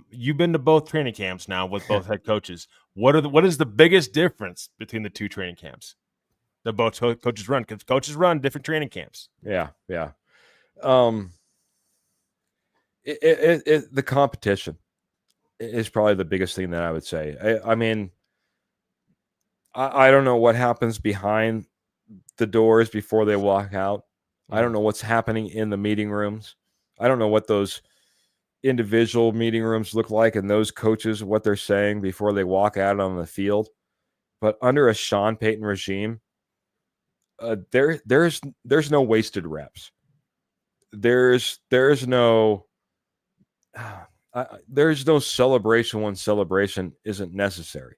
You've been to both training camps now with both head coaches. What is the biggest difference between the two training camps that both coaches run? Because coaches run different training camps. Yeah. The competition is probably the biggest thing that I would say. I mean, I don't know what happens behind the doors before they walk out. I don't know what's happening in the meeting rooms. I don't know what those individual meeting rooms look like and those coaches, what they're saying before they walk out on the field. But under a Sean Payton regime, there's no wasted reps. There's no celebration when celebration isn't necessary.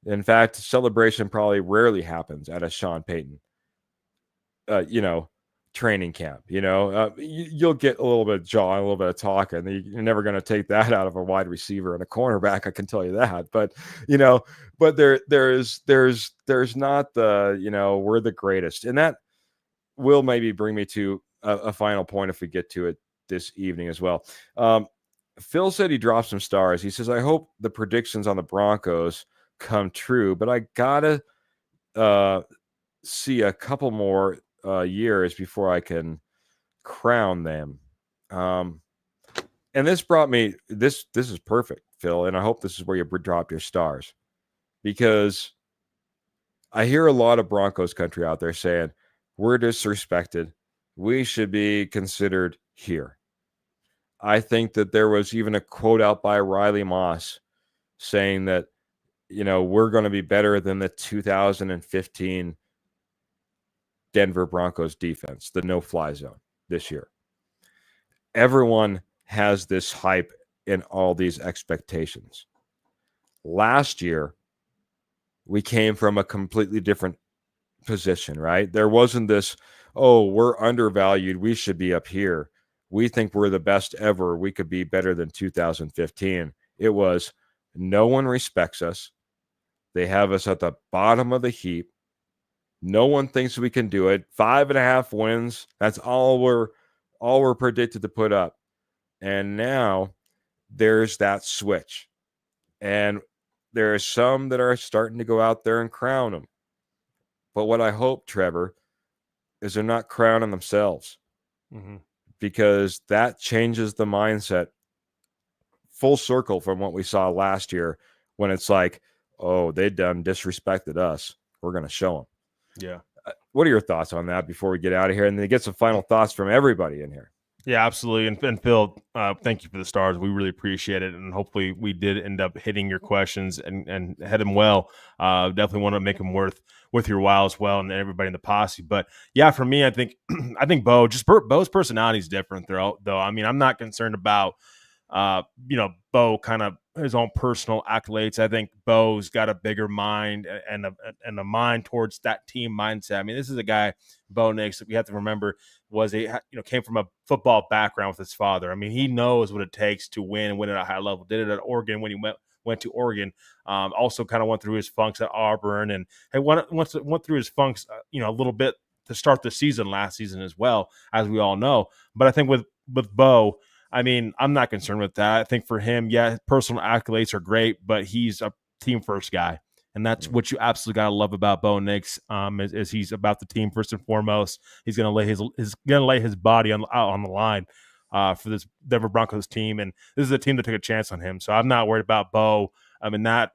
In fact, celebration probably rarely happens at a Sean Payton, training camp. You'll get a little bit of jaw, a little bit of talk, and you're never going to take that out of a wide receiver and a cornerback. I can tell you that. But there's not the we're the greatest, and that will maybe bring me to a final point if we get to it this evening as well. Phil said he dropped some stars. He says, I hope the predictions on the Broncos come true, but I gotta see a couple more years before I can crown them. And this brought me this is perfect, Phil, and I hope this is where you drop your stars, because I hear a lot of Broncos country out there saying we're disrespected, we should be considered here. I think that there was even a quote out by Riley Moss saying that, we're going to be better than the 2015 Denver Broncos defense, the no-fly zone this year. Everyone has this hype in all these expectations. Last year, we came from a completely different position, right? There wasn't this, oh, we're undervalued. We should be up here. We think we're the best ever. We could be better than 2015. It was, no one respects us. They have us at the bottom of the heap. No one thinks we can do it. 5.5 wins. That's all we're predicted to put up. And now there's that switch. And there are some that are starting to go out there and crown them. But what I hope, Trevor, is they're not crowning themselves, because that changes the mindset full circle from what we saw last year, when it's like, oh, they done disrespected us. We're going to show them. Yeah. What are your thoughts on that before we get out of here? And then get some final thoughts from everybody in here. Yeah, absolutely. And Phil, thank you for the stars. We really appreciate it. And hopefully we did end up hitting your questions and hit them well. Definitely want to make them worth your while as well, and everybody in the posse. But yeah, for me, I think Bo's personality is different though. I mean, I'm not concerned about Bo kind of his own personal accolades. I think Bo's got a bigger mind and a mind towards that team mindset. I mean, this is a guy, Bo Nix, that we have to remember came from a football background with his father. I mean, he knows what it takes to win and win at a high level. Did it at Oregon when he went to Oregon. Also kind of went through his funks at Auburn, and went through his funks, a little bit to start the season last season as well, as we all know. But I think with Bo, I mean, I'm not concerned with that. I think for him, yeah, personal accolades are great, but he's a team first guy. And that's what you absolutely got to love about Bo Nix, is he's about the team first and foremost. He's going to lay his body out on the line for this Denver Broncos team. And this is a team that took a chance on him. So I'm not worried about Bo in that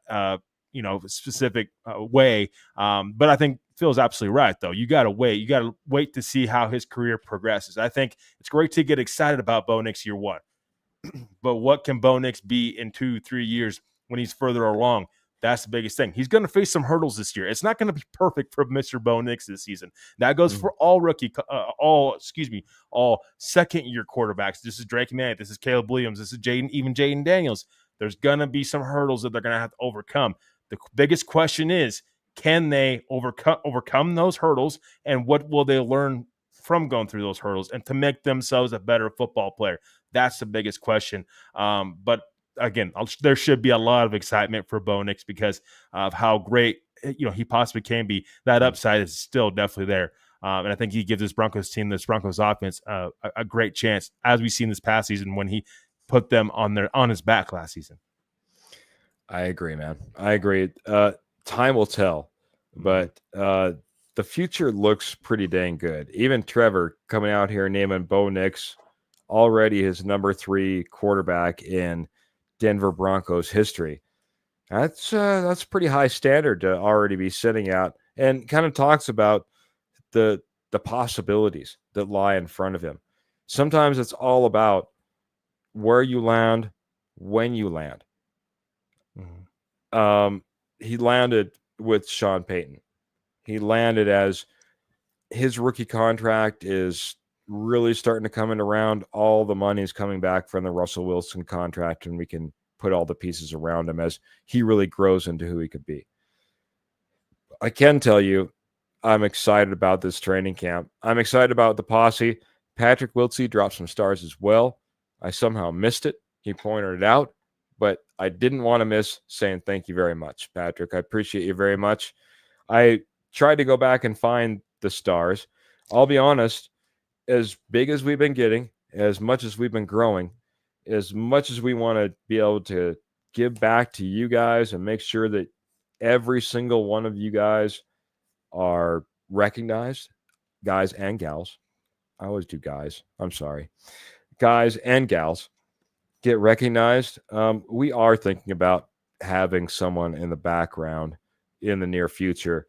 specific way. But I think Phil's absolutely right, though. You got to wait. You got to wait to see how his career progresses. I think it's great to get excited about Bo Nix year one. But what can Bo Nix be in 2-3 years when he's further along? That's the biggest thing. He's going to face some hurdles this year. It's not going to be perfect for Mr. Bo Nix this season. That goes for all second-year quarterbacks. This is Drake May. This is Caleb Williams. This is Jaden Daniels. There's going to be some hurdles that they're going to have to overcome. The biggest question is, can they overcome those hurdles, and what will they learn from going through those hurdles and to make themselves a better football player? That's the biggest question. But again, there should be a lot of excitement for Bo Nix because of how great he possibly can be. That upside is still definitely there, and I think he gives this Broncos team, this Broncos offense, a great chance, as we've seen this past season when he put them on his back last season. I agree, man. I agree. Time will tell, but the future looks pretty dang good. Even Trevor coming out here naming Bo Nix already his number 3 quarterback in Denver Broncos history. That's pretty high standard to already be sitting out, and kind of talks about the possibilities that lie in front of him. Sometimes it's all about where you land, when you land. He landed with Sean Payton. He landed as his rookie contract is really starting to come in around. All the money is coming back from the Russell Wilson contract, and we can put all the pieces around him as he really grows into who he could be. I can tell you, I'm excited about this training camp. I'm excited about the posse. Patrick Wiltsey dropped some stars as well. I somehow missed it. He pointed it out, but I didn't want to miss saying thank you very much, Patrick. I appreciate you very much. I tried to go back and find the stars. I'll be honest, as big as we've been getting, as much as we've been growing, as much as we want to be able to give back to you guys and make sure that every single one of you guys are recognized, guys and gals. I always do guys. I'm sorry. Guys and gals get recognized. We are thinking about having someone in the background in the near future,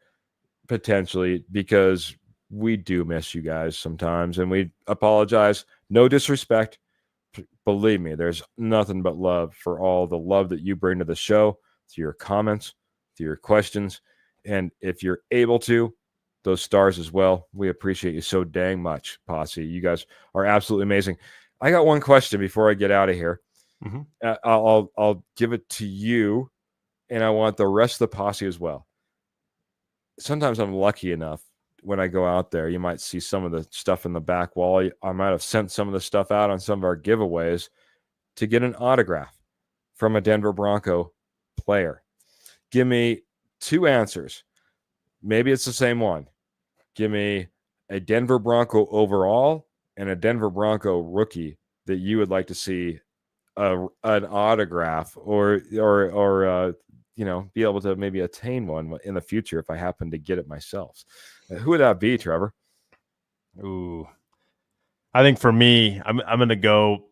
potentially, because we do miss you guys sometimes, and we apologize. No disrespect. Believe me, there's nothing but love for all the love that you bring to the show, to your comments, to your questions. And if you're able to, those stars as well. We appreciate you so dang much, Posse. You guys are absolutely amazing. I got one question before I get out of here. Mhm. I'll give it to you, and I want the rest of the posse as well. Sometimes I'm lucky enough when I go out there, you might see some of the stuff in the back wall. I might have sent some of the stuff out on some of our giveaways to get an autograph from a Denver Bronco player. Give me 2 answers. Maybe it's the same one. Give me a Denver Bronco overall and a Denver Bronco rookie that you would like to see an autograph or be able to maybe attain one in the future if I happen to get it myself. Who would that be, Trevor? Ooh, I think for me, I'm gonna go.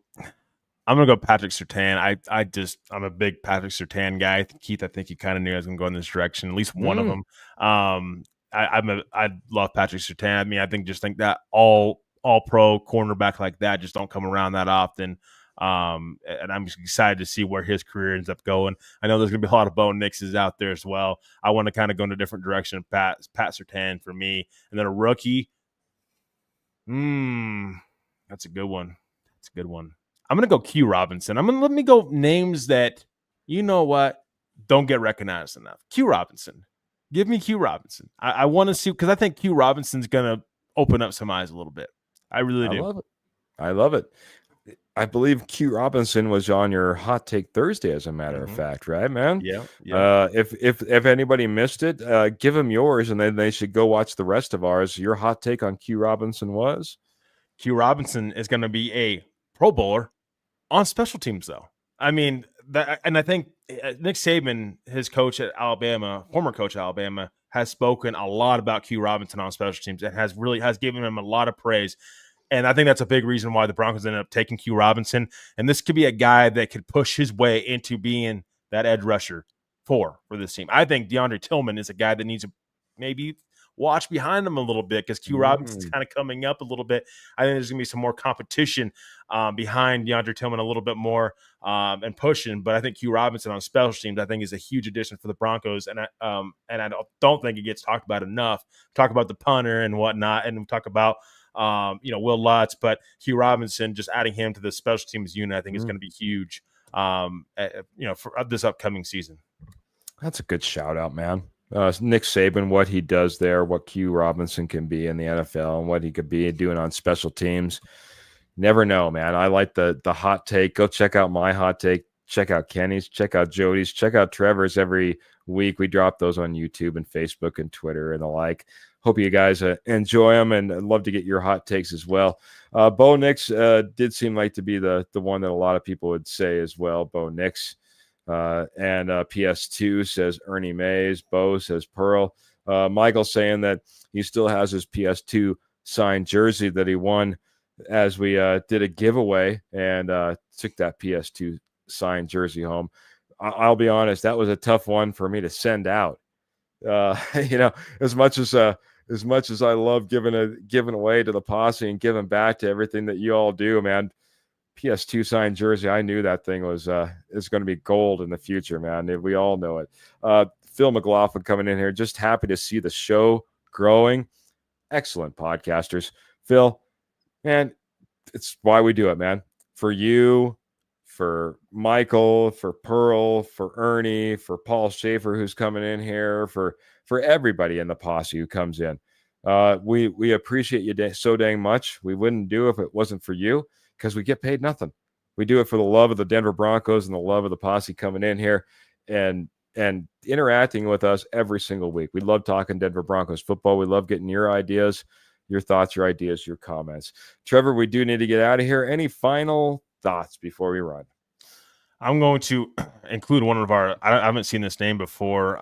I'm gonna go Patrick Surtain. I'm a big Patrick Surtain guy. Keith, I think you kind of knew I was gonna go in this direction. At least one of them. I love Patrick Surtain. I mean, I think that all pro cornerback like that just don't come around that often. And I'm just excited to see where his career ends up going. I know there's gonna be a lot of Bo Nixes out there as well. I want to kind of go in a different direction. Pat Surtain for me, and then a rookie. That's a good one. That's a good one. I'm gonna go Q Robinson. Let me go names that you know what don't get recognized enough. Q Robinson. Give me Q Robinson. I want to see because I think Q Robinson's gonna open up some eyes a little bit. I really do. Love it. I love it. I believe Q Robinson was on your Hot Take Thursday, as a matter of fact, right, man? Yeah. Yeah. If anybody missed it, give them yours, and then they should go watch the rest of ours. Your hot take on Q Robinson was Q Robinson is going to be a Pro Bowler on special teams, though. I mean, and I think Nick Saban, his coach at Alabama, former coach at Alabama, has spoken a lot about Q Robinson on special teams and has given him a lot of praise. And I think that's a big reason why the Broncos ended up taking Q Robinson. And this could be a guy that could push his way into being that edge rusher for this team. I think DeAndre Tillman is a guy that needs to maybe watch behind him a little bit because Q Robinson's kind of coming up a little bit. I think there's going to be some more competition behind DeAndre Tillman a little bit more and pushing. But I think Q Robinson on special teams, I think, is a huge addition for the Broncos. And I don't think it gets talked about enough. Talk about the punter and whatnot, and we talk about Will Lutz, but Hugh Robinson, just adding him to the special teams unit, I think is going to be huge, for this upcoming season. That's a good shout out, man. Nick Saban, what he does there, what Q Robinson can be in the NFL, and what he could be doing on special teams. Never know, man. I like the hot take. Go check out my hot take. Check out Kenny's. Check out Jody's. Check out Trevor's every week. We drop those on YouTube and Facebook and Twitter and the like. Hope you guys enjoy them, and I'd love to get your hot takes as well. Bo Nix did seem like to be the one that a lot of people would say as well. Bo Nix. And PS2 says Ernie Mays. Bo says Pearl. Michael saying that he still has his PS2 signed jersey that he won as we did a giveaway and took that PS2 signed jersey home. I'll be honest, that was a tough one for me to send out. As much as I love giving away to the posse and giving back to everything that you all do, man. PS2 signed jersey, I knew that thing was going to be gold in the future, man. We all know it. Phil McLaughlin coming in here, just happy to see the show growing. Excellent podcasters. Phil, man, it's why we do it, man. For you, for Michael, for Pearl, for Ernie, for Paul Schaefer, who's coming in here, for everybody in the posse who comes in. We appreciate you so dang much. We wouldn't do it if it wasn't for you, because we get paid nothing. We do it for the love of the Denver Broncos and the love of the posse coming in here and interacting with us every single week. We love talking Denver Broncos football. We love getting your ideas, your thoughts, your ideas, your comments. Trevor, we do need to get out of here. Any final thoughts before we run? I'm going to include one of our, I haven't seen this name before,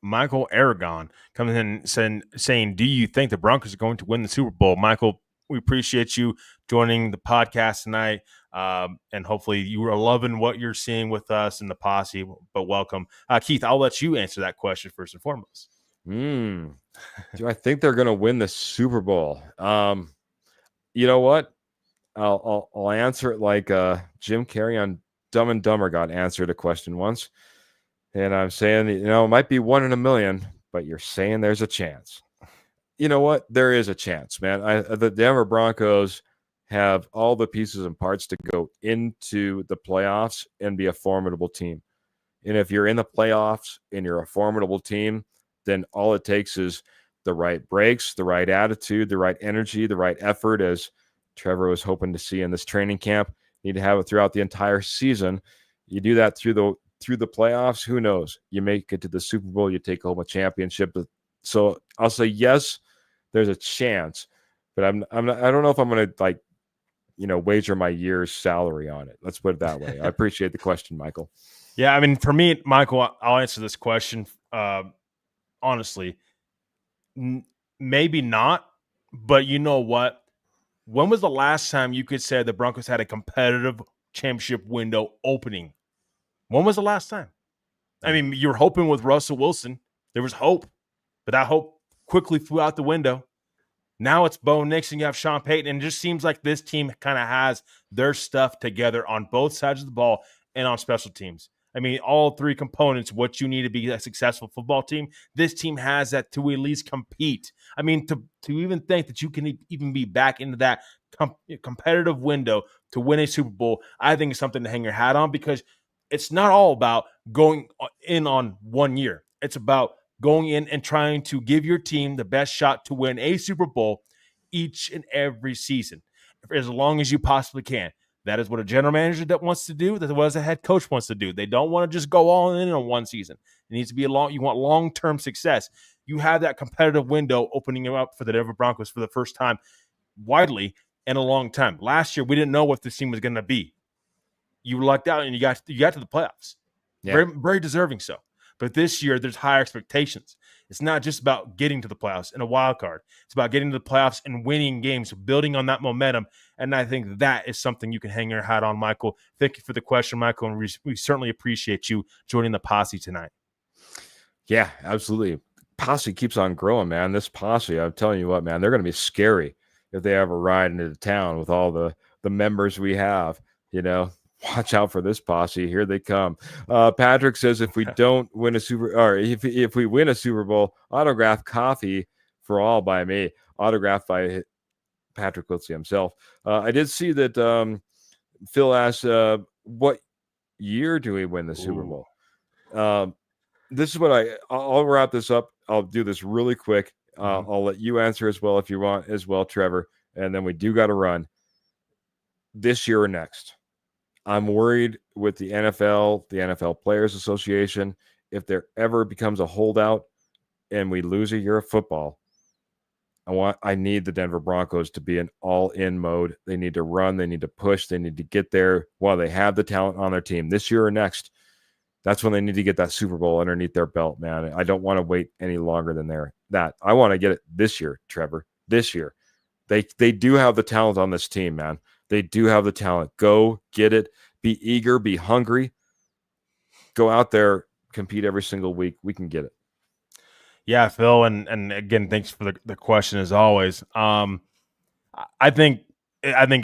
Michael Aragon coming in saying, do you think the Broncos are going to win the Super Bowl? Michael, we appreciate you joining the podcast tonight, and hopefully you are loving what you're seeing with us and the posse, but welcome. Keith, I'll let you answer that question first and foremost. Do I think they're going to win the Super Bowl? You know what? I'll answer it like Jim Carrey on Dumb and Dumber got answered a question once. And I'm saying, it might be 1 in a million, but you're saying there's a chance. You know what? There is a chance, man. The Denver Broncos have all the pieces and parts to go into the playoffs and be a formidable team. And if you're in the playoffs and you're a formidable team, then all it takes is the right breaks, the right attitude, the right energy, the right effort, as Trevor was hoping to see in this training camp. You need to have it throughout the entire season. You do that through the playoffs, who knows? You make it to the Super Bowl, you take home a championship. So I'll say yes, there's a chance, but I don't know if I'm going to wager my year's salary on it. Let's put it that way. I appreciate the question, Michael. Yeah, I mean, for me, Michael, I'll answer this question honestly. Maybe not, but you know what? When was the last time you could say the Broncos had a competitive championship window opening? When was the last time? I mean, you were hoping with Russell Wilson. There was hope, but that hope quickly flew out the window. Now it's Bo Nix and you have Sean Payton, and it just seems like this team kind of has their stuff together on both sides of the ball and on special teams. I mean, all three components, what you need to be a successful football team, this team has that to at least compete. I mean, to even think that you can even be back into that competitive window to win a Super Bowl, I think is something to hang your hat on, because it's not all about going in on 1 year. It's about going in and trying to give your team the best shot to win a Super Bowl each and every season, as long as you possibly can. That is what a general manager that wants to do. That's what a head coach wants to do. They don't want to just go all in on one season. It needs to be you want long-term success. You have that competitive window opening up for the Denver Broncos for the first time widely in a long time. Last year, we didn't know what this team was going to be. You lucked out and you got to the playoffs. Yeah. Very, very deserving so. But this year, there's higher expectations. It's not just about getting to the playoffs and a wild card. It's about getting to the playoffs and winning games, building on that momentum. And I think that is something you can hang your hat on, Michael. Thank you for the question, Michael. And we certainly appreciate you joining the posse tonight. Yeah, absolutely. Posse keeps on growing, man. This posse, I'm telling you what, man, they're going to be scary if they ever ride into town with all the members we have, Watch out for this posse. Here they come. Patrick says if we don't win a if we win a Super Bowl, autograph coffee for all by me. Autographed by Patrick Wiltsey himself. I did see that Phil asked, what year do we win the Super Bowl? This is what I'll wrap this up. I'll do this really quick. I'll let you answer as well if you want as well, Trevor. And then we do got to run this year or next. I'm worried with the NFL, the NFL Players Association, if there ever becomes a holdout and we lose a year of football. I need the Denver Broncos to be in all-in mode. They need to run. They need to push. They need to get there while they have the talent on their team. This year or next, that's when they need to get that Super Bowl underneath their belt, man. I don't want to wait any longer than that. I want to get it this year, Trevor. This year. They do have the talent on this team, man. They do have the talent. Go get it. Be eager. Be hungry. Go out there. Compete every single week. We can get it. Yeah, Phil. And again, thanks for the question as always. I think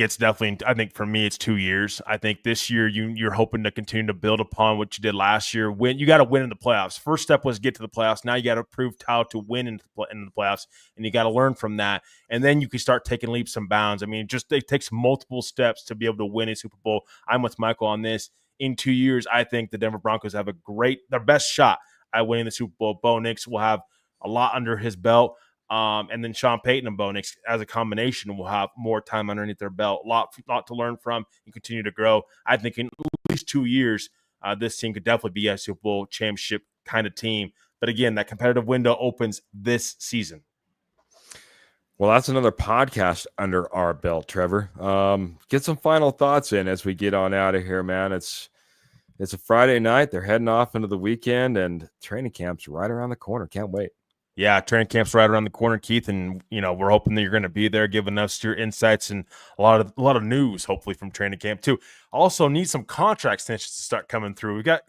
it's definitely, I think for me, it's 2 years. I think this year you're hoping to continue to build upon what you did last year. You got to win in the playoffs. First step was get to the playoffs. Now you got to prove how to win in the playoffs, and you got to learn from that. And then you can start taking leaps and bounds. I mean, it takes multiple steps to be able to win a Super Bowl. I'm with Michael on this. In 2 years, I think the Denver Broncos have their best shot at winning the Super Bowl. Bo Nix will have a lot under his belt. And then Sean Payton and Bo Nix as a combination will have more time underneath their belt, a lot to learn from and continue to grow. I think in at least 2 years, this team could definitely be a Super Bowl championship kind of team. But again, that competitive window opens this season. Well, that's another podcast under our belt, Trevor. Get some final thoughts in as we get on out of here, man. It's a Friday night. They're heading off into the weekend, and training camp's right around the corner. Can't wait. Yeah, training camp's right around the corner, Keith, and we're hoping that you're going to be there, giving us your insights and a lot of news, hopefully from training camp too. Also, need some contract extensions to start coming through. We got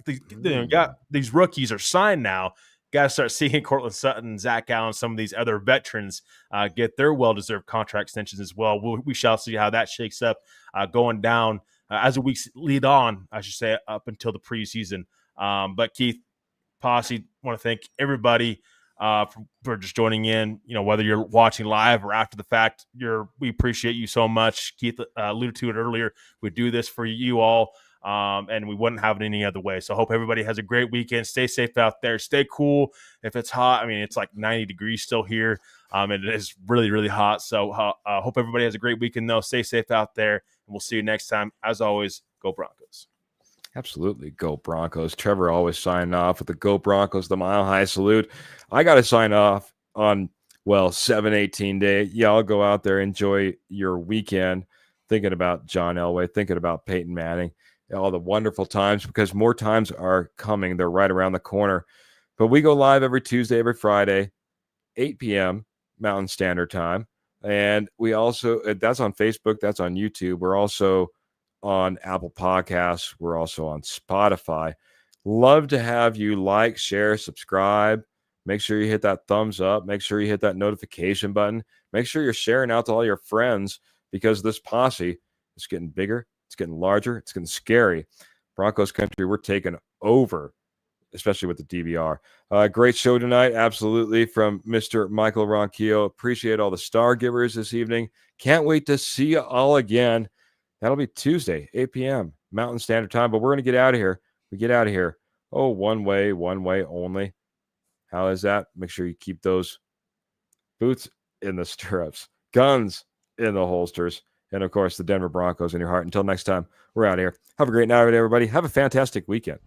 these rookies are signed now. Got to start seeing Cortland Sutton, Zach Allen, some of these other veterans get their well-deserved contract extensions as well. We shall see how that shakes up going down as the weeks lead on, I should say, up until the preseason. But Keith, Posse, want to thank everybody for just joining in. Whether you're watching live or after the fact, we appreciate you so much. Keith alluded to it earlier. We do this for you all, and we wouldn't have it any other way. So I hope everybody has a great weekend. Stay safe out there. Stay cool. If it's hot, it's like 90 degrees still here. And it is really, really hot. So hope everybody has a great weekend, though. Stay safe out there, and we'll see you next time. As always, go Broncos. Absolutely. Go Broncos. Trevor always signing off with the Go Broncos, the Mile High Salute. I got to sign off on, 7/18 day. Y'all go out there, enjoy your weekend, thinking about John Elway, thinking about Peyton Manning, all the wonderful times, because more times are coming. They're right around the corner. But we go live every Tuesday, every Friday, 8 p.m. Mountain Standard Time. And we also, that's on Facebook, that's on YouTube. We're also on Apple Podcasts. We're also on Spotify. Love to have you like, share, subscribe. Make sure you hit that thumbs up. Make sure you hit that notification button. Make sure you're sharing out to all your friends, because this posse is getting bigger. It's getting larger. It's getting scary. Broncos country, we're taking over, especially with the DVR. Great show tonight, absolutely, from Mr. Michael Ronquillo. Appreciate all the star givers this evening. Can't wait to see you all again. That'll be Tuesday, 8 p.m. Mountain Standard Time. But we're going to get out of here. We get out of here. One way only. How is that? Make sure you keep those boots in the stirrups, guns in the holsters, and, of course, the Denver Broncos in your heart. Until next time, we're out of here. Have a great night, everybody. Have a fantastic weekend.